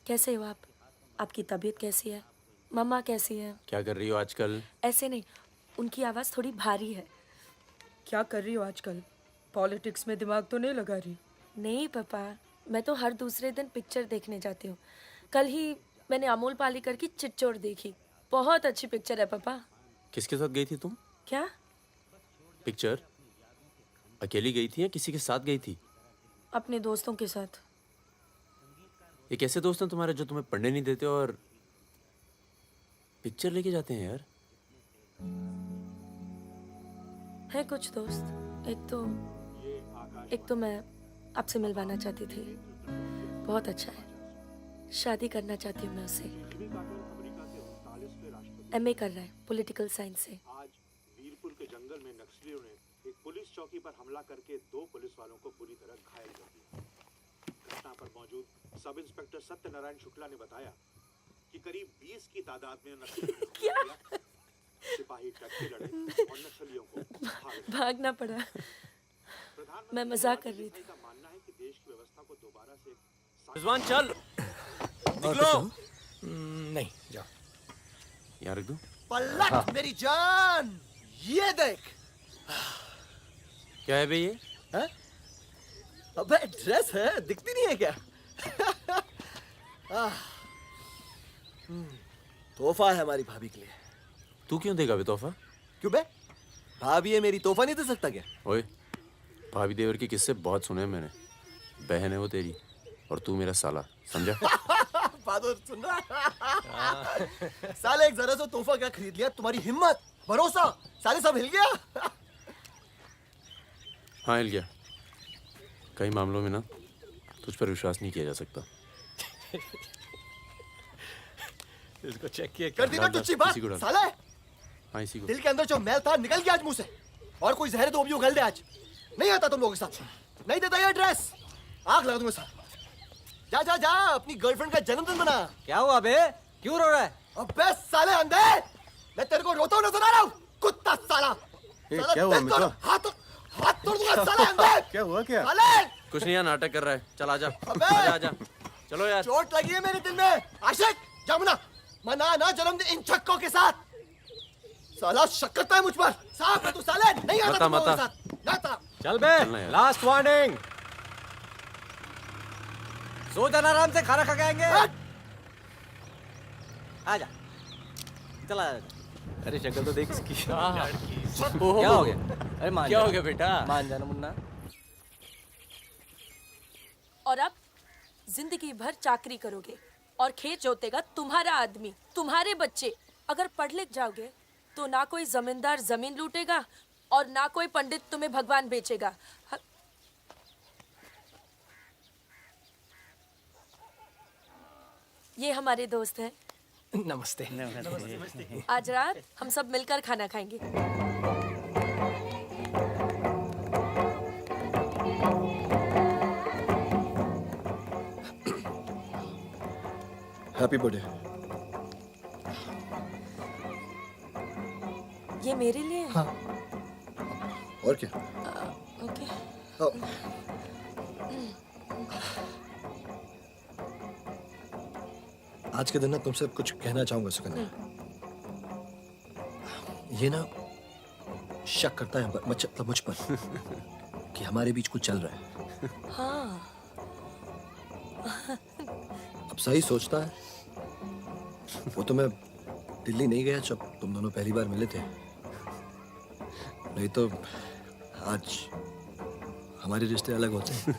कैसे हो आप? आपकी तबीयत कैसी है? मम्मा कैसी है? क्या कर रही हो आजकल? ऐसे नहीं, उनकी आवाज़ थोड़ी भारी है। क्या कर रही हो आजकल? पॉलिटिक्स में दिमाग तो नहीं लगा रही? नहीं पापा, मैं तो हर दूसरे दिन पिक्चर देखने जाती हूँ। कल ही मैंने अमोल पालेकर की चिट्चोर देखी। बहुत अच्छी पिक्चर है पापा। किसके साथ गई थी तुम? क्या? पिक्चर अकेली गई थी या किसी के साथ गई थी? अपने दोस्तों के साथ। ये कैसे दोस्त हैं तुम्हारे जो तुम्हें पढ़ने नहीं देते और पिक्चर लेके जाते हैं यार? है कुछ दोस्त। एक तो मैं आपसे मिलवाना चाहती थी। बहुत अच्छा है। शादी करना चाहती हूँ मैं उससे। MA कर रहा है पॉलिटिकल साइंस से। आज वीरपुर के जंगल में नक्सलियों ने एक पुलिस चौकी पर हमला करके 2 पुलिस वालों को बुरी तरह घायल कर दिया। घटना पर मौजूद सब इंस्पेक्टर सत्यनारायण शुक्ला ने बताया कि करीब 20 की तादाद में नक्सलियों सिपाही टक्के लड़े और नक्सलियों को भागना पड़ा। मैं मजाक कर रही थी। मानना है कि देश की व्यवस्था को दोबारा से रिजवान चल निकलो। नहीं जाओ। यहाँ रख दो। पलट मेरी जान, ये देख। क्या है बे ये? है? अबे ड्रेस है, दिखती नहीं है क्या? तोहफा है हमारी भाभी के लिए। तू क्यों देगा बे तोहफा? क्यों बे? भाभी है मेरी, तोहफा नहीं दे सकता क्या? ओए, भाभी देवर के किस्से बहुत सुने हैं मैंने। बहन है वो तेरी और तू मेरा साला, समझा? बहादुर सुन रहा? साले एक जरा सा तोहफा क्या खरीद लिया? तुम्हारी हिम्मत, भरोसा, साले सब हिल गया। हाँ हिल गया। कई मामलों में ना तुझ पर विश्वास नहीं किया जा सकता। इसको चेक किया कर दी ना तुझी बात साले। हाँ इसी को। दिल के अंदर जो मैल था निकल गया आज मुंह से। और कोई जहर तो भी उगल दे आज। नहीं आता तुम लोगों के साथ। नहीं देता ये ड्रेस, आग लगा दूंगा साथ। जा जा जा अपनी गर्लफ्रेंड का जन्मदिन मना। क्या हुआ बे? क्यों रो रहा है? अबे साले अंधे, मैं तेरे को रोता हुआ नजर आ रहा हूँ। कुत्ता साला। क्या हुआ मित्रा? हाथ तोड़ दूंगा साले अंधे। क्या हुआ क्या? साले कुछ नहीं यार, नाटक कर रहा है। चल आजा आजा आजा। चलो यार। चोट लगी है मेरे दिल में। आशिक जमुना मना ना जन्मदिन इन छक्कों के साथ। साला शक करता है मुझ पर। साफ है तू साले। नहीं आता तुम लोगों के साथ। नाता। चल बे, लास्ट वार्निंग। सो जाना आराम से, खाना खा के आएंगे। आजा चला। अरे शक्ल तो देख इसकी। क्या हो गया? अरे मान क्या जा। हो गया बेटा? मान जाना मुन्ना। और अब जिंदगी भर चाकरी करोगे और खेत जोतेगा तुम्हारा आदमी, तुम्हारे बच्चे। अगर पढ़ लिख जाओगे तो ना कोई जमींदार जमीन लूटेगा और ना कोई पंडित तुम्हें भगवान बेचेगा। ये हमारे दोस्त हैं। नमस्ते। आज रात हम सब मिलकर खाना खाएंगे। Happy birthday. ये मेरे लिए है? हाँ। और क्या? ओके। आज के दिन ना तुमसे कुछ कहना चाहूंगा सुकन्या। ये ना शक करता है मतलब मुझ पर कि हमारे बीच कुछ चल रहा है। हाँ। अब सही सोचता है। वो तो मैं दिल्ली नहीं गया जब तुम दोनों पहली बार मिले थे, नहीं तो आज हमारे रिश्ते अलग होते हैं।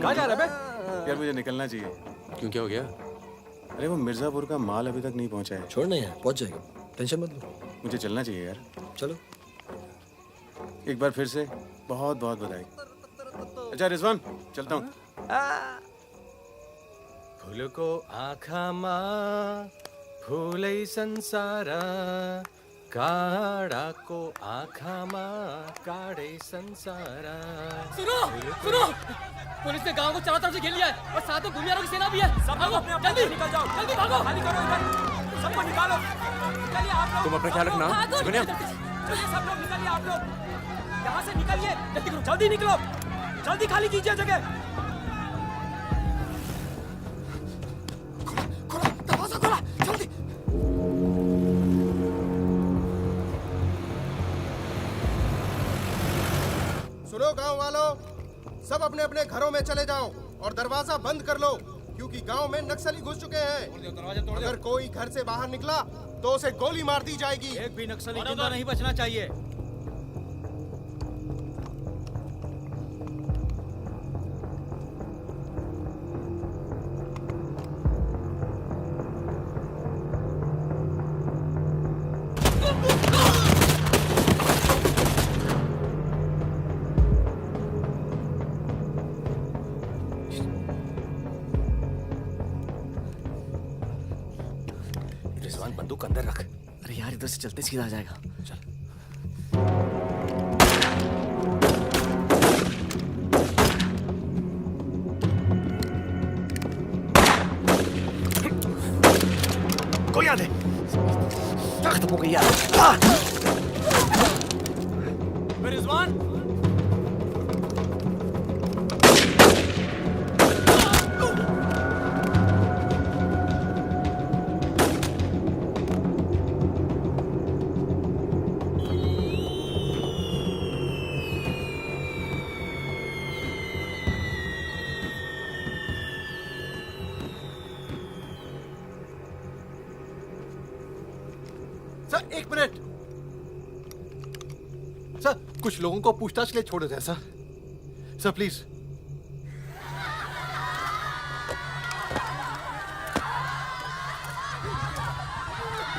कहाँ जा रहा है बे? यार मुझे निकलना चाहिए। क्यों, क्या हो गया? अरे वो मिर्जापुर का माल अभी तक नहीं पहुंचा है। छोड़ना यार, पहुंच जाएगा, टेंशन मत लो। मुझे चलना चाहिए यार। चलो। एक बार फिर से बहुत बहुत बधाई। अच्छा रिजवान, चलता हूँ। फूलको आँखामा फुलै संसार, काँडाको आँखामा काँडै संसार। सुनो सुनो, पुलिस ने गांव को चारों तरफ से घेर लिया है और साथ में भूमियारों की सेना भी है। सब भागो, जल्दी निकल जाओ, जल्दी भागो, खाली करो इधर, सबको निकालो। चलिए आप लोग, तुम अपना ख्याल रखना। चलिए सब लोग निकलिए, आप लोग यहाँ से निकलिए, जल्दी करो, जल्दी निकलो, जल्दी खाली कीजिए जगह। दरवाजा खोला, जल्दी। सुनो गांव वालों, सब अपने अपने घरों में चले जाओ और दरवाजा बंद कर लो, क्योंकि गांव में नक्सली घुस चुके हैं। अगर कोई घर से बाहर निकला तो उसे गोली मार दी जाएगी। एक भी नक्सली जिंदा नहीं बचना चाहिए। रिजवान बंदूक अंदर रख। अरे यार इधर से चलते सीधा आ जाएगा। चल। कोई याद है? खत्म हो गई यार। रिजवान, सर एक मिनट। सर कुछ लोगों को पूछताछ के लिए छोड़ देते हैं सर। Sir please.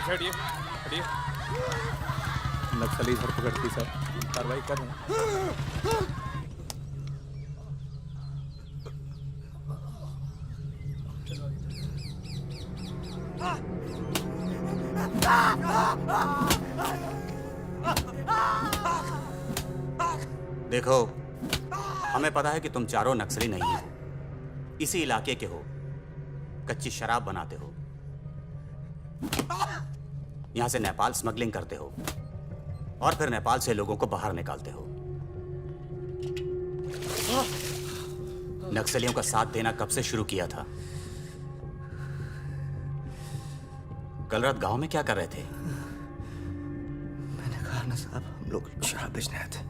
हटिए हटिए। नक्सली धरपकड़ की सर, कार्रवाई कर रहे हैं। देखो, हमें पता है कि तुम चारों नक्सली नहीं हो, इसी इलाके के हो, कच्ची शराब बनाते हो, यहां से नेपाल स्मगलिंग करते हो और फिर नेपाल से लोगों को बाहर निकालते हो। नक्सलियों का साथ देना कब से शुरू किया था? कल रात गांव में क्या कर रहे थे? मैंने कहा ना साहब, हम लोग शराब बेचने आए थे।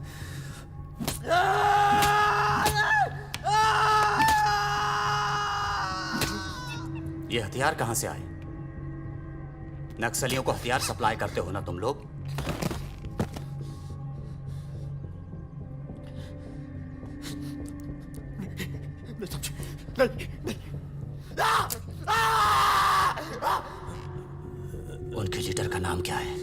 ये हथियार कहां से आए? नक्सलियों को हथियार सप्लाई करते हो ना तुम लोग? उनके लीडर का नाम क्या है?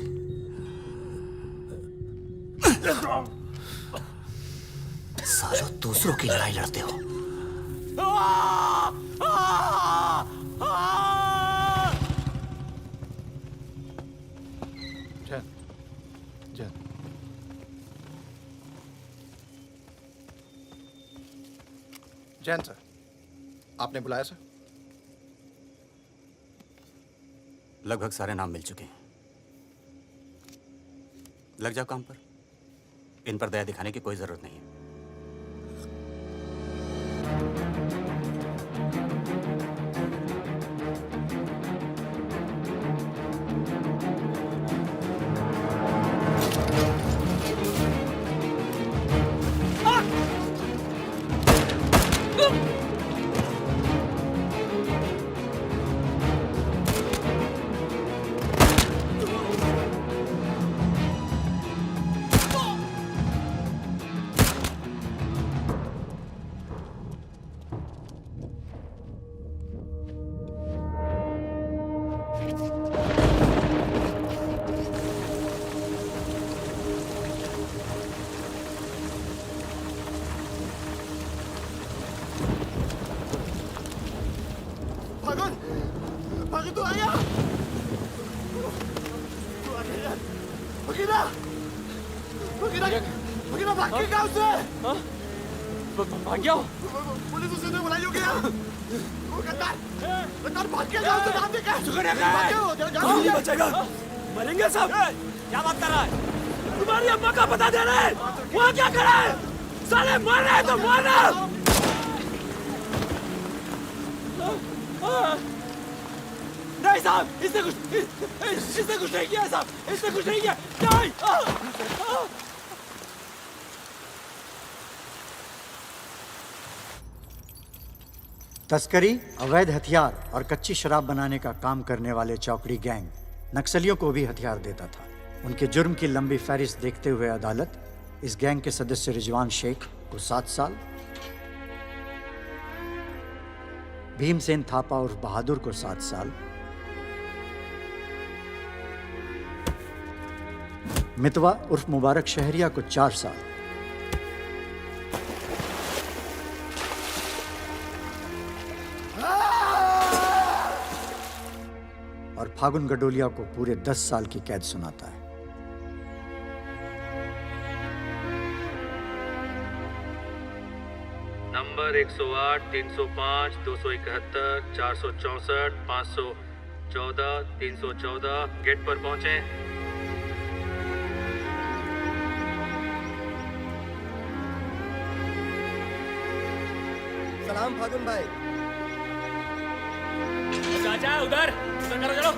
सालों दूसरों की लड़ाई लड़ते हो। जैन सर, आपने बुलाया सर? लगभग सारे नाम मिल चुके हैं। लग जाओ काम पर। इन पर दया दिखाने की कोई जरूरत नहीं है। अरे तू आया बगीरा बगीरा बगीरा भाग के गाँव से भाग गया पुलिस उसे तो बुलाई होगी वो गद्दार भाग के गाँव से नाम देखा कौन नहीं बचेगा मरेंगे सब क्या बात कर रहा है तुम्हारी अम्मा का पता दे रहे वहाँ क्या कर रहा है साले मर रहे तो मारना नहीं साहब इसने कुछ नहीं किया साहब इसने कुछ नहीं किया नहीं तस्करी, अवैध हथियार और कच्ची शराब बनाने का काम करने वाले चौकड़ी गैंग नक्सलियों को भी हथियार देता था। उनके जुर्म की लंबी फहरिस्त देखते हुए अदालत इस गैंग के सदस्य रिजवान शेख को 7 साल, भीमसेन थापा उर्फ बहादुर को 7 साल, मितवा उर्फ मुबारक शहरिया को 4 साल, और फागुन गडोलिया को पूरे 10 साल की कैद सुनाता है। नंबर 108, 305, 271, 464, 514, 314 गेट पर पहुंचे। सलाम फागुन भाई। चाचा उधर करो चलो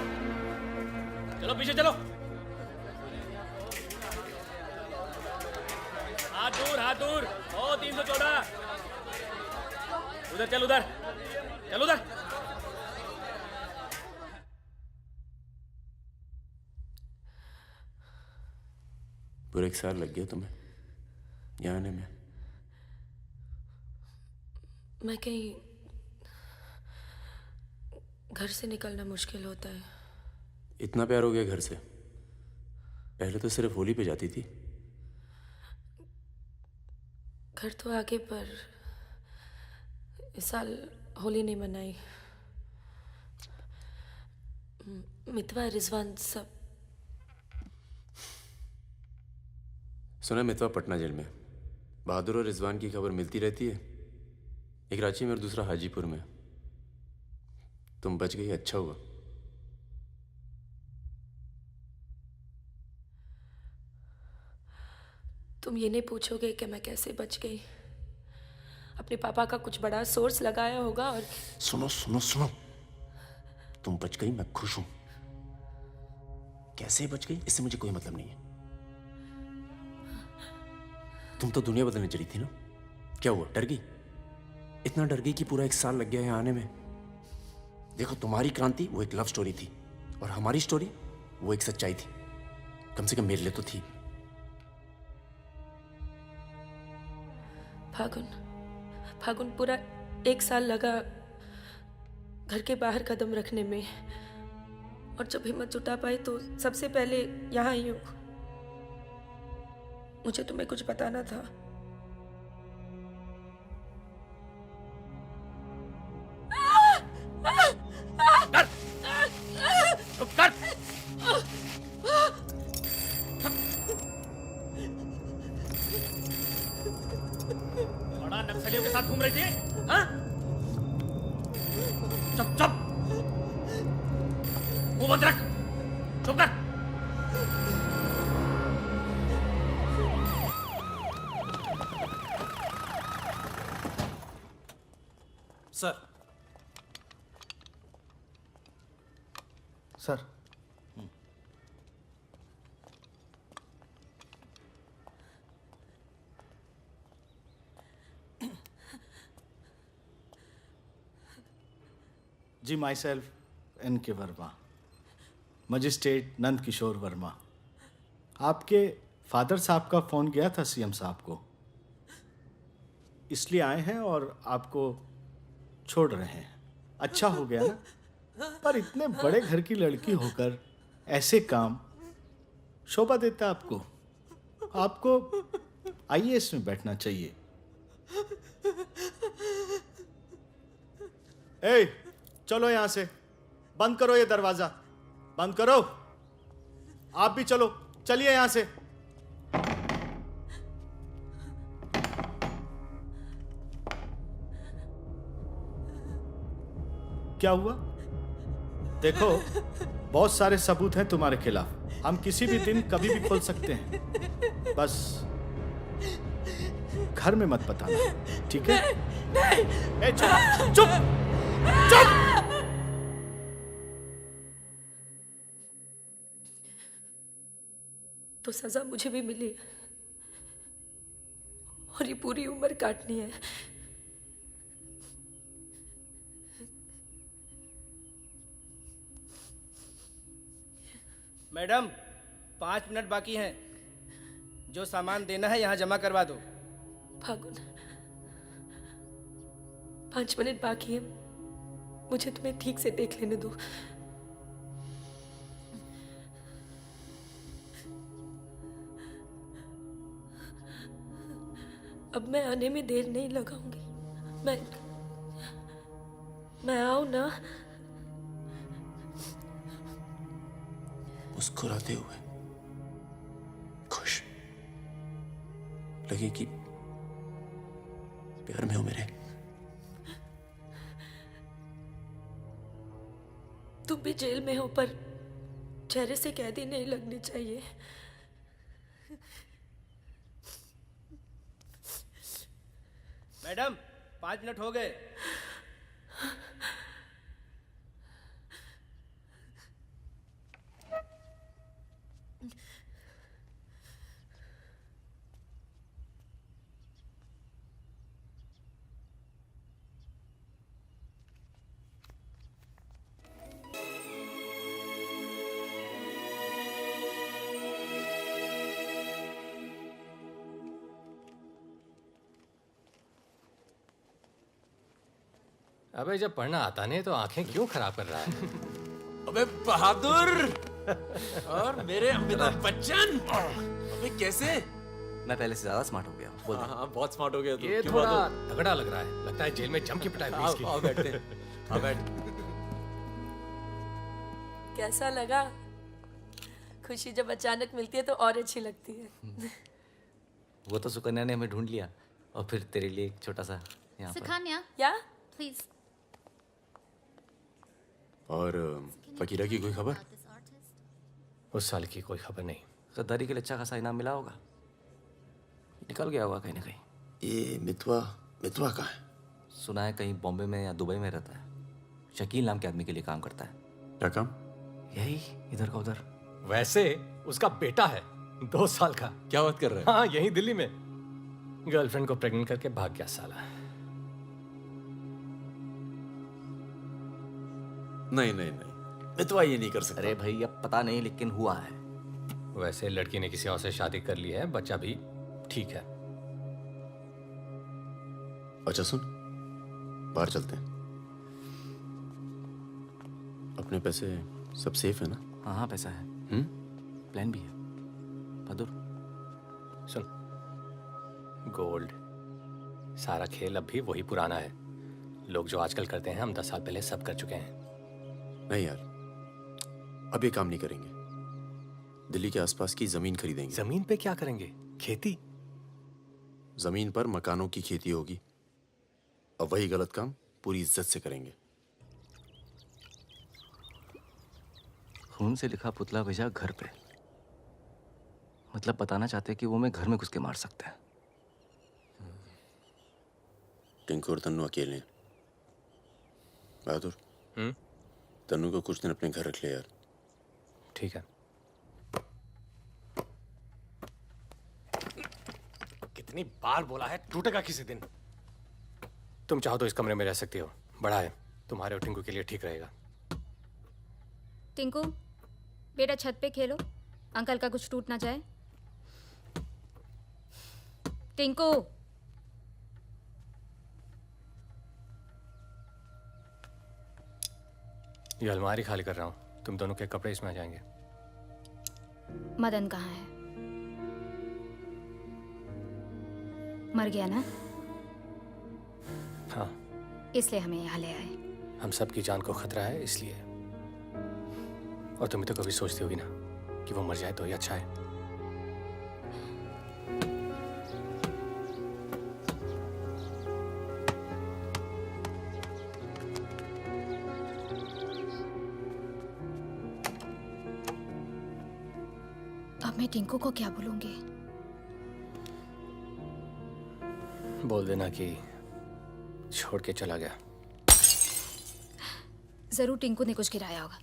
चलो पीछे चलो हाथ दूर ओ 314 उधर चल उधर पूरे 1 साल लग गया तुम्हें यहाँ आने में। मैं कहीं घर से निकलना मुश्किल होता है। इतना प्यार हो गया घर से? पहले तो सिर्फ होली पे जाती थी। घर तो आगे पर इस साल होली नहीं मनाई। मितवा रिजवान सब। सुना मितवा पटना जेल में। बहादुर और रिजवान की खबर मिलती रहती है, एक रांची में और दूसरा हाजीपुर में। तुम बच गई, अच्छा हुआ। तुम ये नहीं पूछोगे कि मैं कैसे बच गई। अपने पापा का कुछ बड़ा सोर्स लगाया होगा और सुनो सुनो सुनो, तुम बच गई, मैं खुश हूं। कैसे बच गई इससे मुझे कोई मतलब नहीं है। तुम तो दुनिया बदलने चली थी ना, क्या हुआ, डर गई? इतना डर गई कि पूरा 1 साल लग गया है आने में। देखो, तुम्हारी क्रांति वो एक लव स्टोरी थी और हमारी स्टोरी वो एक सच्चाई थी। कम से कम मेरे लिए तो थी। फागुन पूरा 1 साल लगा घर के बाहर कदम रखने में, और जब हिम्मत जुटा पाई तो सबसे पहले यहाँ आई हूँ। मुझे तुम्हें कुछ बताना था। बड़ा नक्सलियों के साथ घूम रही थी, हाँ? चुप मुंह बंद रख, चुप कर। सर जी, myself N.K. Verma, magistrate Nand Kishore Verma. आपके फादर साहब का फ़ोन गया था सीएम साहब को, इसलिए आए हैं और आपको छोड़ रहे हैं। अच्छा हो गया ना, पर इतने बड़े घर की लड़की होकर ऐसे काम शोभा देता आपको। आपको IAS में बैठना चाहिए। ए, चलो यहां से बंद करो ये दरवाजा, बंद करो। आप भी चलो, चलिए यहां से। क्या हुआ? देखो, बहुत सारे सबूत हैं तुम्हारे खिलाफ। हम किसी भी दिन कभी भी खोल सकते हैं। बस घर में मत बताना, ठीक है? ए, चुप चुप चुप। तो सजा मुझे भी मिली है और ये पूरी उम्र काटनी है। मैडम 5 मिनट बाकी हैं। जो सामान देना है यहाँ जमा करवा दो। फागुन, 5 मिनट बाकी है, मुझे तुम्हें ठीक से देख लेने दो। अब मैं आने में देर नहीं लगाऊंगी। मैं आऊं ना? मुस्कुराते हुए, खुश, लगे कि प्यार में हो मेरे। तुम भी जेल में हो, पर चेहरे से कैदी नहीं लगनी चाहिए। मैडम 5 मिनट हो गए। अबे जब पढ़ना आता नहीं तो आंखें क्यों खराब कर रहा है? अबे बहादुर और मेरे अमिताभ बच्चन, अबे कैसे? मैं पहले से ज्यादा स्मार्ट हो गया। बोल दे। हाँ, बहुत स्मार्ट हो गया तू। ये क्यों थोड़ा बहादुर? तगड़ा लग रहा है। लगता है जेल में जम की पिटाई हुई इसकी। आओ बैठते हैं। हाँ बैठ। कैसा लगा? खुशी जब अचानक मिलती है तो और अच्छी लगती है। वो तो सुकन्या ने हमें ढूंढ लिया और फिर तेरे लिए एक छोटा सा यहाँ पर। सुकन्या, या प्लीज। और फकीरा की कोई खबर? उस साल की कोई खबर नहीं। गद्दारी के लिए अच्छा खासा इनाम मिला होगा, निकल गया होगा कहीं ना कहीं। ये मितवा कहाँ है? सुना है कहीं बॉम्बे में या दुबई में रहता है। शकील नाम के आदमी के लिए काम करता है। क्या काम? यही इधर का उधर। वैसे उसका बेटा है 2 साल का। क्या बात कर रहा है? हाँ, यही दिल्ली में गर्लफ्रेंड को प्रेग्नेंट करके भाग गया साला। नहीं, मितवा ये नहीं कर सकता। अरे भाई अब पता नहीं, लेकिन हुआ है। वैसे लड़की ने किसी और से शादी कर ली है, बच्चा भी ठीक है। अच्छा सुन, बाहर चलते हैं। अपने पैसे सब सेफ है ना? हाँ पैसा है। प्लान भी है। बहादुर सुन, गोल्ड सारा खेल अब भी वही पुराना है। लोग जो आजकल करते हैं हम 10 साल पहले सब कर चुके हैं। नहीं यार, अब ये काम नहीं करेंगे। दिल्ली के आसपास की जमीन खरीदेंगे। जमीन पे क्या करेंगे? खेती? जमीन पर मकानों की खेती होगी। और वही गलत काम पूरी इज्जत से करेंगे। खून से लिखा पुतला भेजा घर पे, मतलब बताना चाहते कि वो मैं घर में घुस के मार सकते हैं। टिंकू और तन्नू अकेले हैं। बहादुर, तन्नू को कुछ दिन अपने घर रख ले यार। ठीक है। कितनी बार बोला है, टूटेगा किसी दिन। तुम चाहो तो इस कमरे में रह सकती हो, बड़ा है, तुम्हारे और टिंकू के लिए ठीक रहेगा। टिंकू बेटा छत पे खेलो, अंकल का कुछ टूट ना जाए। टिंकू ये अलमारी खाली कर रहा हूँ, तुम दोनों के कपड़े इसमें आ जाएंगे। मदन कहाँ है? मर गया ना? हाँ, इसलिए हमें यहाँ ले आए। हम सबकी जान को खतरा है इसलिए। और तुम तो कभी सोचती होगी ना कि वो मर जाए तो ही अच्छा है। अब मैं टिंकू को क्या बोलूंगी? बोल देना कि छोड़ के चला गया। जरूर टिंकू ने कुछ गिराया होगा।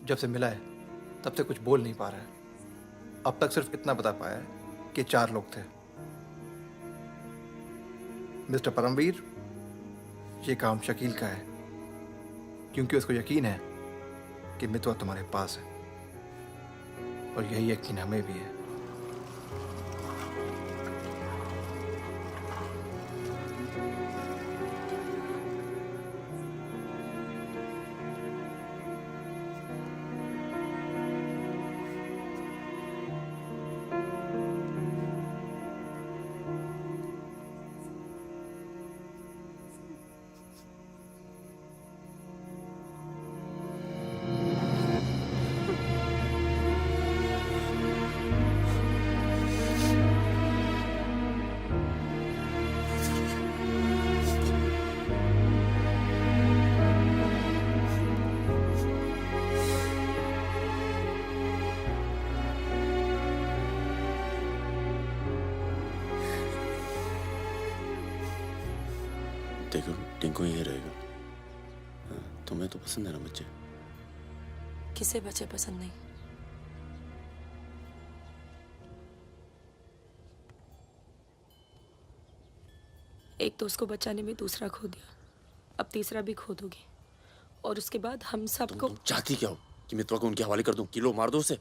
जब से मिला है तब से कुछ बोल नहीं पा रहा है। अब तक सिर्फ इतना बता पाया है कि 4 लोग थे। मिस्टर परमवीर, ये काम शकील का है क्योंकि उसको यकीन है कि मितवा तुम्हारे पास है और यही यकीन हमें भी है। देखो टिंकू यही रहेगा। तुम्हें तो पसंद है ना बच्चे? किसे बच्चे पसंद नहीं? एक तो उसको बचाने में दूसरा खो दिया, अब तीसरा भी खो दोगी और उसके बाद हम सबको। चाहती क्या हो कि मितवा को उनके हवाले कर दूं? किलो मार दो उसे।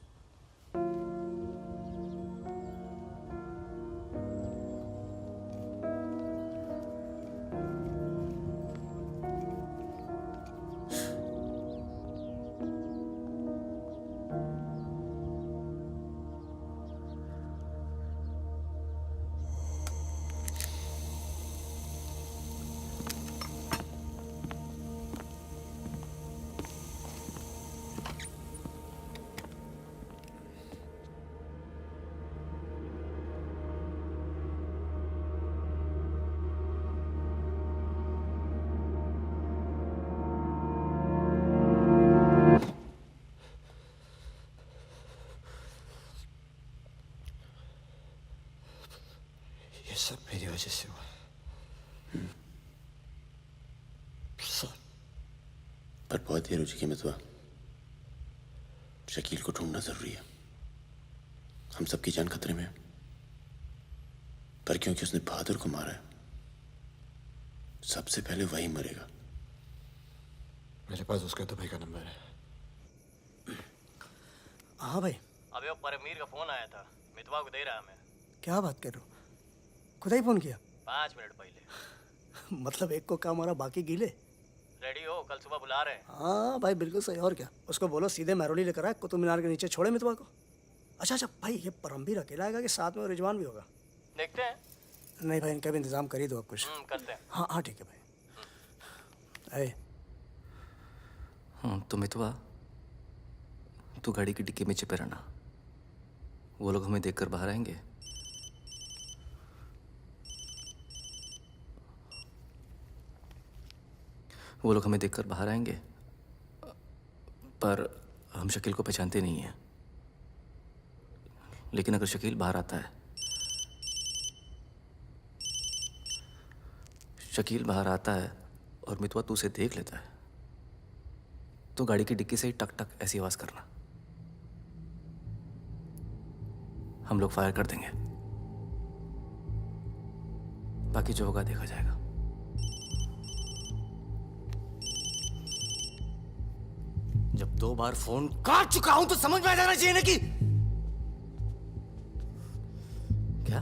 सब मेरी वजह से हुआ सब। पर बहुत देर हो चुकी है मितवा। शकील को ढूंढना जरूरी है। हम सबकी जान खतरे में है, पर क्योंकि उसने बहादुर को मारा है, सबसे पहले वही मरेगा। मेरे पास उसका दुबई का नंबर है। हाँ भाई। अबे वो परमीर का फोन आया था, मितवा को दे रहा मैं। क्या बात कर रहे हो? खुदा ही फोन किया? 5 मिनट पहले। मतलब एक को काम और बाकी गीले। रेडी हो, कल सुबह बुला रहे हैं। हाँ भाई बिल्कुल सही। और क्या, उसको बोलो सीधे महरौली लेकर आए, कुतुब मीनार के नीचे छोड़े मितवा को। अच्छा भाई, ये परमवीर अकेला आएगा कि साथ में रिजवान भी होगा? देखते हैं। नहीं भाई, इनका भी इंतजाम कर ही दो आप कुछ। करते हैं। हाँ हाँ ठीक है भाई। तो मितवा तू गाड़ी की डिक्की में छिपे रहना। वो लोग हमें देखकर बाहर आएंगे। वो लोग हमें देखकर बाहर आएंगे, पर हम शकील को पहचानते नहीं हैं। लेकिन अगर शकील बाहर आता है, शकील बाहर आता है और मितवा तू उसे देख लेता है, तो गाड़ी की डिक्की से ही टक टक ऐसी आवाज करना। हम लोग फायर कर देंगे, बाकी जो होगा देखा जाएगा। जब 2 बार फोन काट चुका हूं तो समझ में आ जाना चाहिए ना कि क्या।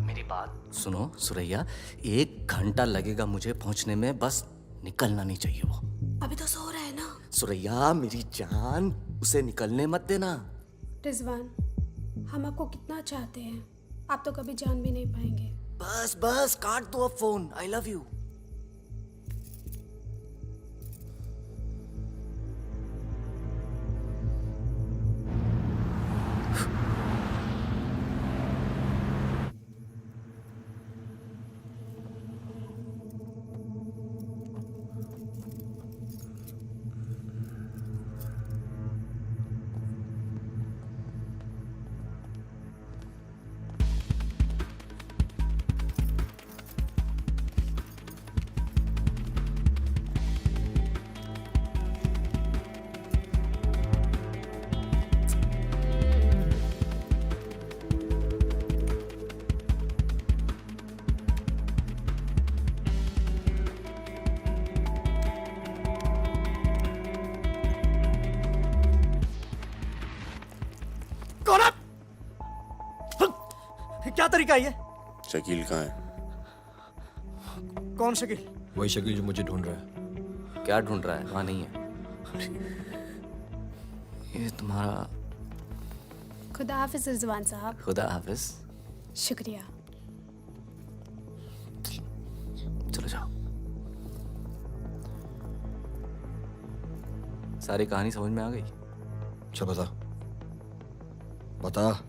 मेरी बात सुनो सुरैया, 1 घंटा लगेगा मुझे पहुंचने में, बस निकलना नहीं चाहिए वो। अभी तो सो रहा है ना। सुरैया मेरी जान, उसे निकलने मत देना। रिजवान, हम आपको कितना चाहते हैं, आप तो कभी जान भी नहीं पाएंगे। बस बस काट दो अब फोन। I love you. क्या तरीका है ये? शकील कहाँ है? कौन शकील? वही शकील जो मुझे ढूंढ रहा है। क्या ढूंढ रहा है? वहां नहीं है। ये तुम्हारा। खुदा हाफिज रिजवान साहब। खुदा हाफिज। शुक्रिया। चलो जाओ। सारी कहानी समझ में आ गई? अच्छा बता बता।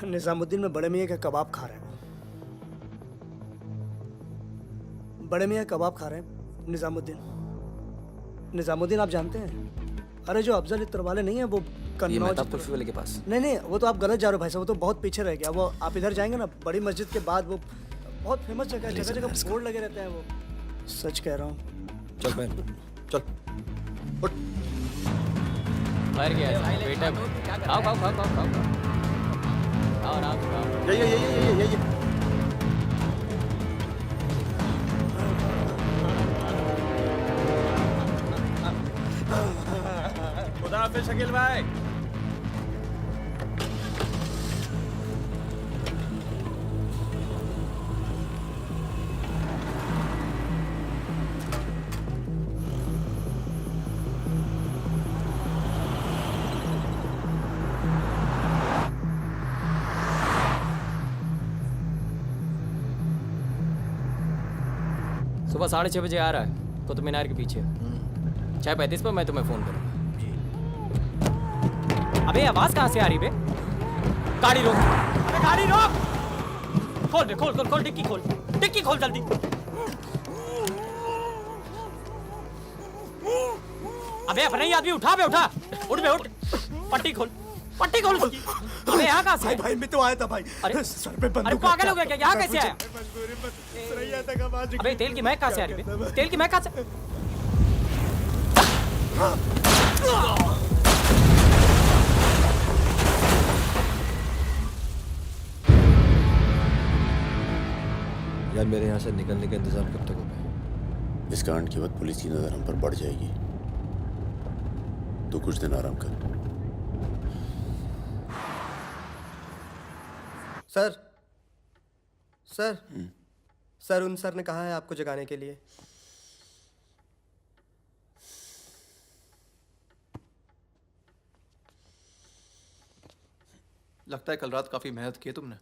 निजामुद्दीन में बड़े मियाँ का कबाब खा रहे हैं। बड़े मियाँ कबाब खा रहे हैं। निजामुद्दीन आप जानते हैं? अरे जो अफजल इत्र वाले नहीं है वो ये कन्नौज मेहताब कुल्फी वाले के पास। नहीं वो तो आप गलत जा रहे हो भाई साहब, वो तो बहुत पीछे रह गया। वो आप इधर जाएंगे ना, बड़ी मस्जिद के बाद वो बहुत फेमस जगह है, जगह जगह बोर्ड लगे रहते हैं। वो सच कह रहा हूँ। चल मैं चल उठ। मर गया बेटा। खाओ खाओ खाओ खाओ खाओ और आप ये खुदा हाफिज शकील भाई। सुबह 6:30 बजे आ रहा है कुतुब मीनार के पीछे। 6:35 पर मैं तुम्हें फोन करूंगा। अबे आवाज कहाँ से आ रही बे? गाड़ी रोक। अबे गाड़ी रोक। खोल बे खोल खोल खोल डिक्की खोल। डिक्की खोल जल्दी। अबे अपना ही आदमी उठा बे उठा। उठ बे उठ। पट्टी खोल। पट्टी खोल उसकी। अबे यहाँ कहाँ से? भाई मैं तो आया था भाई। अरे सर पे बंदूक। अरे पागल हो गया क्या? यहाँ कैसे आया? सुरैया तक आवाज। अबे तेल की महक कहाँ से आ रही है? तेल की महक कहाँ से? यार मेरे यहाँ से निकलने का इंतजाम कब तक होगा? इस कांड के बाद पुलिस की नजर हम पर बढ़ जाएगी, तो कुछ दिन आराम कर। सर सर सर उन सर ने कहा है आपको जगाने के लिए। लगता है कल रात काफी मेहनत की है तुमने।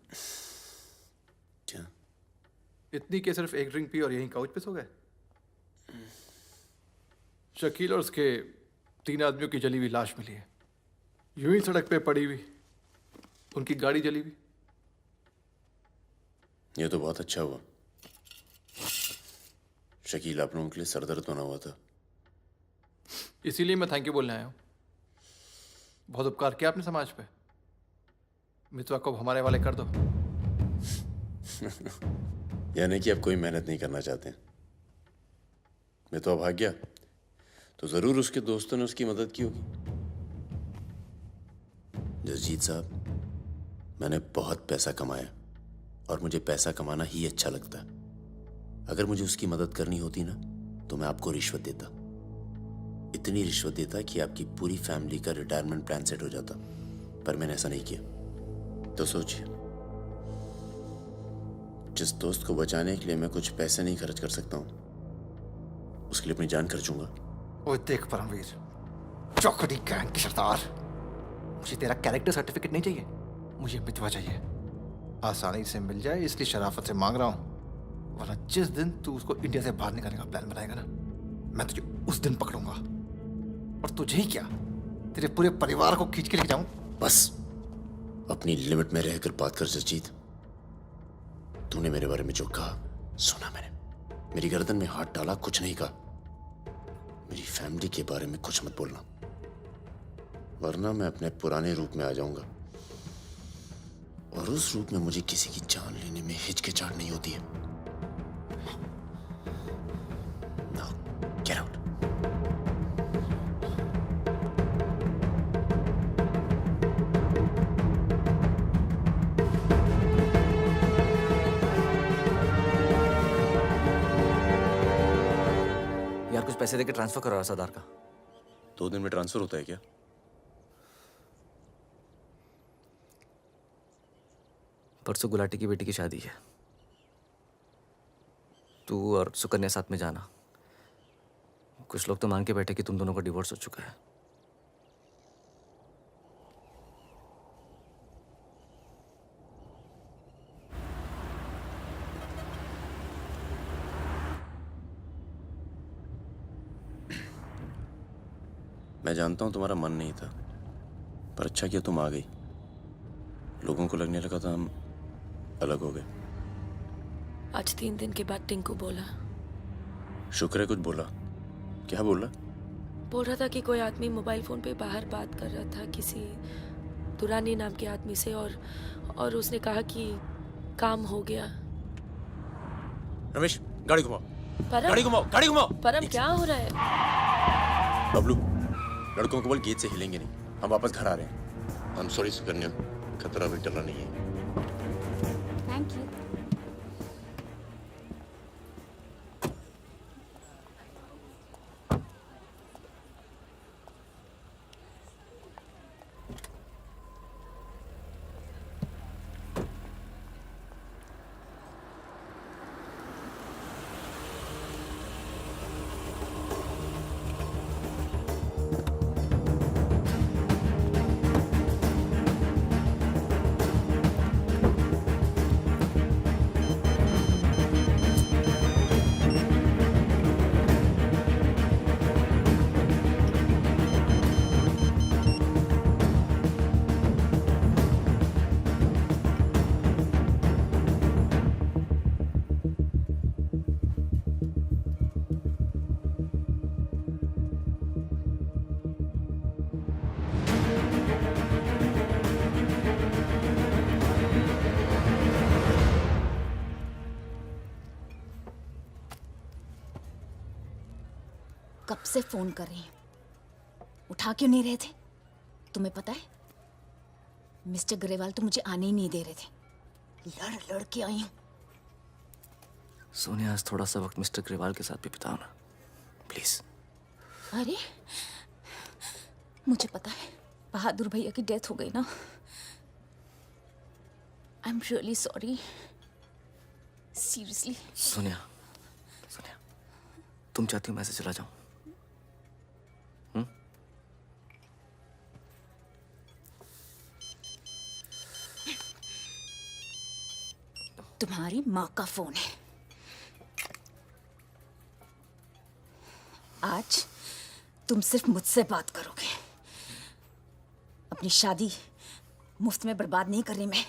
क्या? इतनी कि सिर्फ एक ड्रिंक पी और यहीं काउच पे सो गए? शकील और उसके 3 आदमियों की जली हुई लाश मिली है, यूं ही सड़क पे पड़ी हुई, उनकी गाड़ी जली हुई। ये तो बहुत अच्छा हुआ। शकील, आप लोगों के लिए सरदर्द बना हुआ था। इसीलिए मैं थैंक यू बोलने आया हूँ। बहुत उपकार किया आपने समाज पे। मितवा को हमारे वाले कर दो। यानी कि आप कोई मेहनत नहीं करना चाहते। मैं तो भाग गया तो जरूर उसके दोस्तों ने उसकी मदद की होगी। जसजीत साहब, मैंने बहुत पैसा कमाया और मुझे पैसा कमाना ही अच्छा लगता है। अगर मुझे उसकी मदद करनी होती ना तो मैं आपको रिश्वत देता, इतनी रिश्वत देता कि आपकी पूरी फैमिली का रिटायरमेंट प्लान सेट हो जाता। पर मैंने ऐसा नहीं किया। तो सोचिए, जिस दोस्त को बचाने के लिए मैं कुछ पैसे नहीं खर्च कर सकता हूं, उसके लिए अपनी जान खर्चूंगा। ओए देख परमवीर, चौकड़ी गैंग के सरदार, मुझे तेरा कैरेक्टर सर्टिफिकेट नहीं चाहिए, मुझे मितवा चाहिए। आसानी से मिल जाए इसलिए शराफत से मांग रहा हूं, वरना जिस दिन तू उसको इंडिया से बाहर निकालने का प्लान बनाएगा ना, मैं तुझे उस दिन पकड़ूंगा। और तुझे ही क्या, तेरे पूरे परिवार को खींच के लेके जाऊं। बस अपनी लिमिट में रहकर बात कर जसजीत। तूने मेरे बारे में जो कहा सुना मैंने, मेरी गर्दन में हाथ डाला, कुछ नहीं कहा। मेरी फैमिली के बारे में कुछ मत बोलना, वरना मैं अपने पुराने रूप में आ जाऊंगा। और उस रूप में मुझे किसी की जान लेने में हिचकिचाहट नहीं होती है। Now, get out. यार कुछ पैसे देके ट्रांसफर करो सरदार का। 2 दिन में ट्रांसफर होता है क्या? परसों गुलाटी की बेटी की शादी है, तू और सुकन्या साथ में जाना। कुछ लोग तो मान के बैठे कि तुम दोनों का डिवोर्स हो चुका है। मैं जानता हूं तुम्हारा मन नहीं था, पर अच्छा किया तुम आ गई। लोगों को लगने लगा था हम अलग हो गए। आज 3 दिन के बाद टिंकू बोला। शुक्र है कुछ बोला। क्या बोला? बोल रहा था कि कोई आदमी मोबाइल फोन पे बाहर बात कर रहा था किसी दुरानी नाम के आदमी से, और उसने कहा कि काम हो गया। रमेश, गाड़ी घुमाओ। परम, गाड़ी घुमाओ, गाड़ी घुमाओ। परम क्या हो रहा है? बबलू, लड़कों को बोल गेट से हिलेंगे नहीं, हम वापस घर आ रहे हैं। I'm sorry सुकन्या, खतरा भी टला नहीं है। Thank you. कब से फोन कर रही हूँ, उठा क्यों नहीं रहे थे? तुम्हें पता है मिस्टर ग्रेवाल तो मुझे आने ही नहीं दे रहे थे, लड़ लड़ के आई हूँ। सोनिया, आज थोड़ा सा वक्त मिस्टर ग्रेवाल के साथ भी बिताओ ना प्लीज। अरे मुझे पता है बहादुर भैया की डेथ हो गई ना। I am really sorry, seriously. Sonia, Sonia, तुम चाहती हो मैं ऐसे चला जाऊं? तुम्हारी माँ का फोन है। आज तुम सिर्फ मुझसे बात करोगे। अपनी शादी मुफ्त में बर्बाद नहीं कर रही मैं।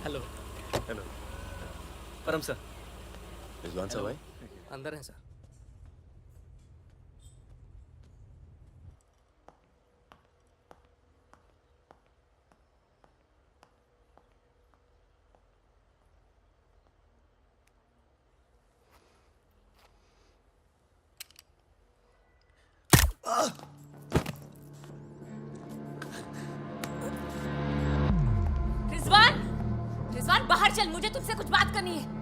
हेलो। हेलो। परम सर। रिजवान साहब आए? अंदर हैं सर। रिजवान, रिजवान बाहर चल, मुझे तुझसे कुछ बात करनी है।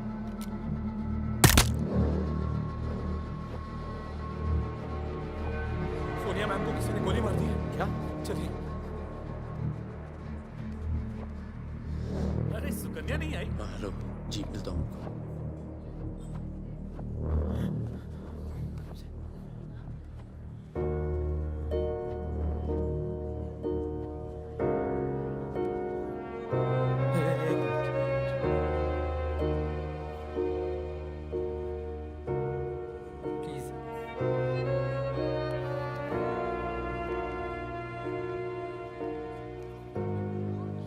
सोनिया मैम को किसी ने गोली मार दी है। क्या? चलिए। अरे सुकन्या नहीं आई? हेलो जी, मिलता हूँ।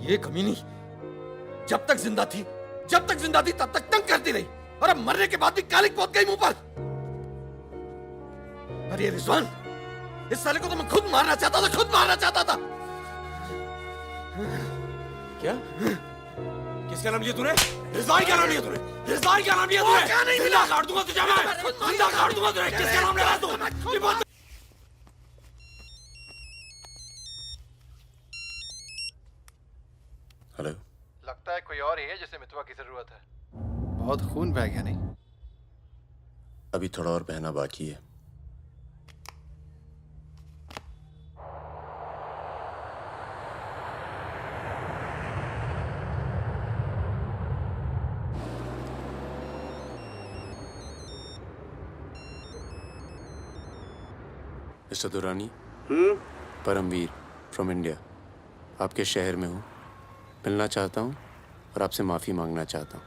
ये कमीनी जब तक जिंदा थी तब तक तंग करती रही, और अब मरने के बाद भी कालिक पहुंच गई मुंह पर। अरे ये रिजवान, इस साले को तो मैं खुद मारना चाहता था। क्या? किसका नाम लिया तूने? रिजवान क्या नाम लिया तूने? क्या नहीं मिला? काट दूंगा तुझे मैं, जिंदा काट दूंगा तुझे। किसका नाम ले रहा तू? ये बात हेलो। लगता है कोई और ही है जिसे मितवा की जरूरत है। बहुत खून बह गया नहीं? अभी थोड़ा और बहना बाकी है। Mister Durrani. Paramvir from India, आपके शहर में हूँ, मिलना चाहता हूँ और आपसे माफ़ी मांगना चाहता हूँ।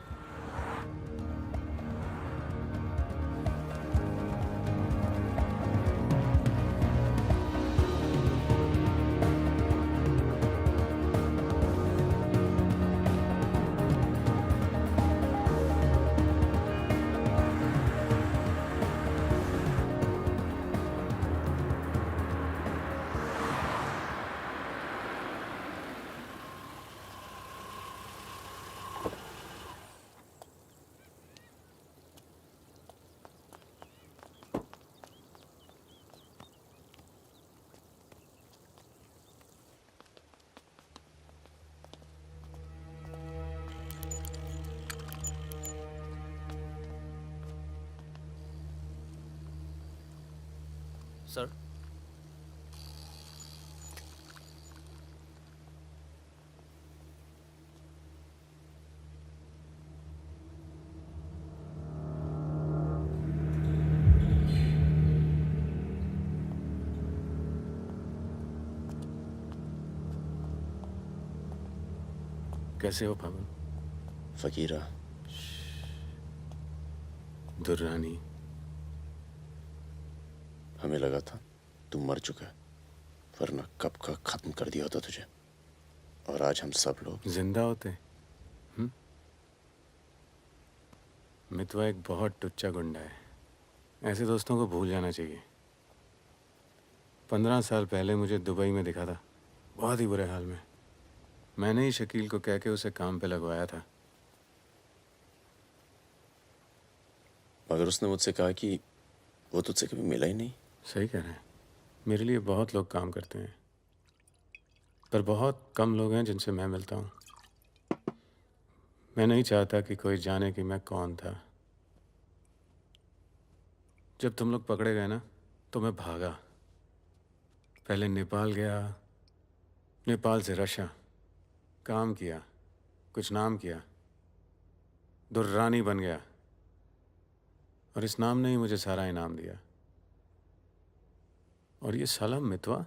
सर। कैसे हो पवन? फकीरा। दुर्रानी। हमें लगा था तू मर चुका है, वरना कब का खत्म कर दिया होता तुझे। और आज हम सब लोग जिंदा होते। मितवा एक बहुत टुच्चा गुंडा है, ऐसे दोस्तों को भूल जाना चाहिए। 15 साल पहले मुझे दुबई में दिखा था, बहुत ही बुरे हाल में। मैंने ही शकील को कह के उसे काम पे लगवाया था। मगर उसने मुझसे कहा कि वो तुझसे कभी मिला ही नहीं। सही कह रहे हैं, मेरे लिए बहुत लोग काम करते हैं, पर बहुत कम लोग हैं जिनसे मैं मिलता हूँ। मैं नहीं चाहता कि कोई जाने कि मैं कौन था। जब तुम लोग पकड़े गए ना तो मैं भागा। पहले नेपाल गया, नेपाल से रशिया, काम किया, कुछ नाम किया, दुर्रानी बन गया, और इस नाम ने ही मुझे सारा इनाम दिया। और ये साला मितवा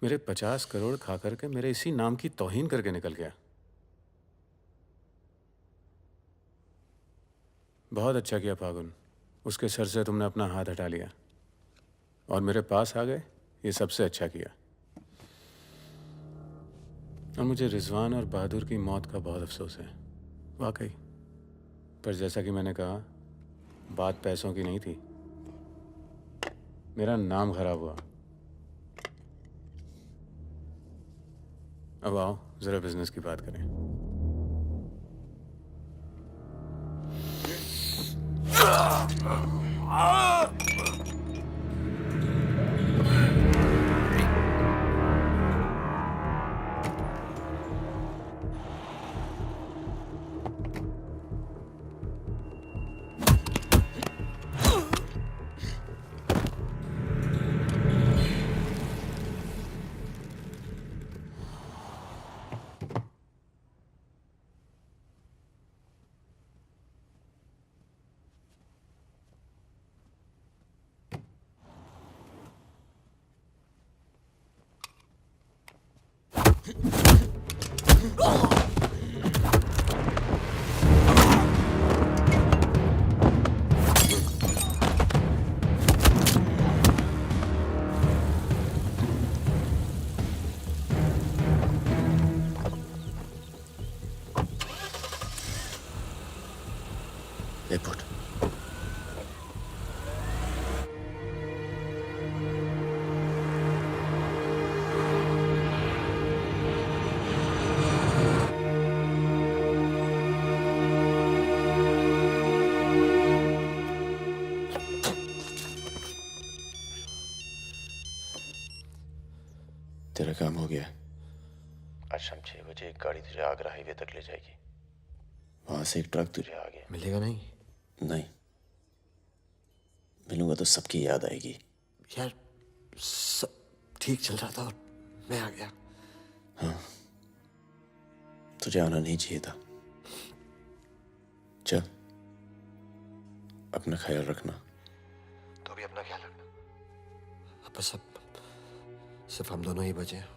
मेरे 50 करोड़ खा करके मेरे इसी नाम की तौहीन करके निकल गया। बहुत अच्छा किया फागुन, उसके सर से तुमने अपना हाथ हटा लिया और मेरे पास आ गए, ये सबसे अच्छा किया। और मुझे रिजवान और बहादुर की मौत का बहुत अफसोस है, वाकई। पर जैसा कि मैंने कहा, बात पैसों की नहीं थी, मेरा नाम खराब हुआ। अब आओ जरा बिजनेस की बात करें। एयरपोर्ट। तेरा काम हो गया। आज शाम 6 बजे एक गाड़ी तुझे आगरा हाईवे तक ले जाएगी। वहां से एक ट्रक तुझे आगे मिलेगा नहीं? नहीं, मिलूंगा तो सबकी याद आएगी। यार सब ठीक चल रहा था और मैं आ गया। हाँ, तुझे आना नहीं चाहिए था। चल, अपना ख्याल रखना। तो भी अपना ख्याल रखना। अब बस अब सिर्फ हम दोनों ही बचे हैं।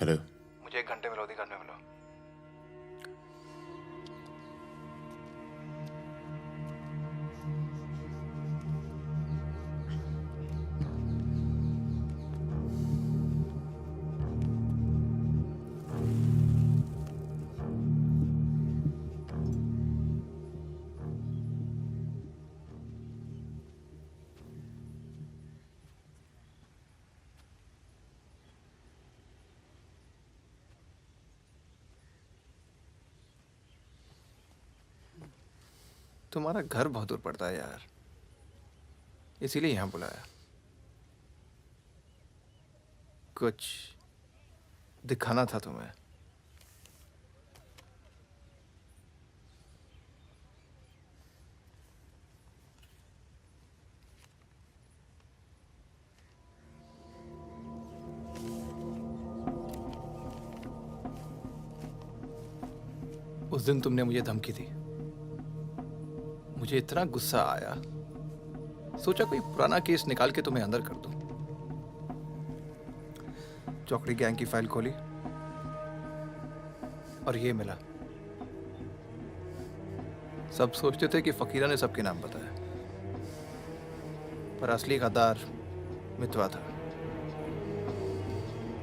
हेलो, मुझे 1 घंटे में लोधी घाट में मिलो। तुम्हारा घर बहुत दूर पड़ता है यार, इसीलिए यहाँ बुलाया। कुछ दिखाना था तुम्हें। उस दिन तुमने मुझे धमकी दी, मुझे इतना गुस्सा आया, सोचा कोई पुराना केस निकाल के तुम्हें अंदर कर दूं। चौकड़ी गैंग की फाइल खोली और ये मिला। सब सोचते थे कि फकीरा ने सबके नाम बताया, पर असली गद्दार मितवा था।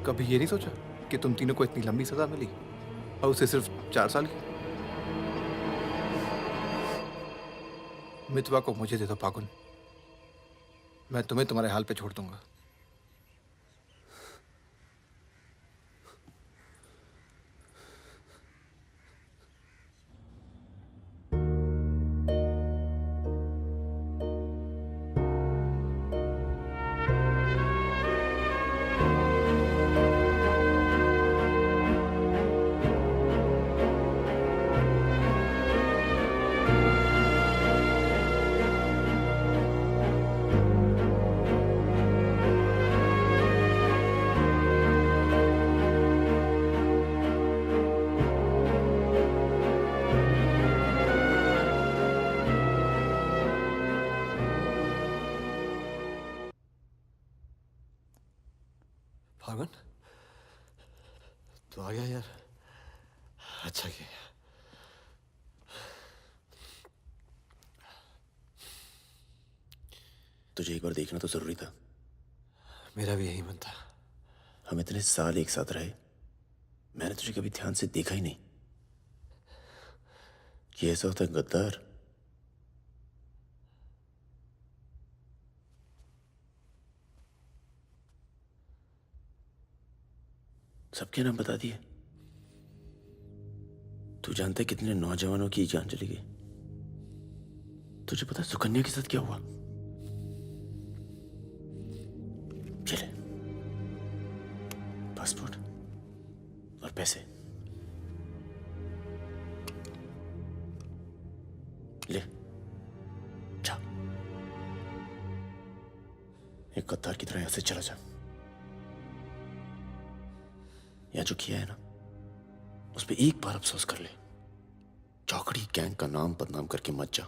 कभी ये नहीं सोचा कि तुम तीनों को इतनी लंबी सजा मिली और उसे सिर्फ 4 साल की। मितवा को मुझे दे दो फागुन, मैं तुम्हें तुम्हारे हाल पे छोड़ दूंगा। हारमन तो आ गया यार, अच्छा किया। तुझे एक बार देखना तो जरूरी था। मेरा भी यही मन था। हम इतने साल एक साथ रहे, मैंने तुझे कभी ध्यान से देखा ही नहीं। ये ऐसा होता है गद्दार। सबके नाम बता दिए। तू जानता है कितने नौजवानों की जान चली गई? तुझे पता है सुकन्या के साथ क्या हुआ? चले, पासपोर्ट और पैसे ले जा। एक गद्दार की तरह यहां से चला जा। या जो किया है ना, उस पर एक बार अफसोस कर ले। चौकड़ी गैंग का नाम बदनाम करके मत जा।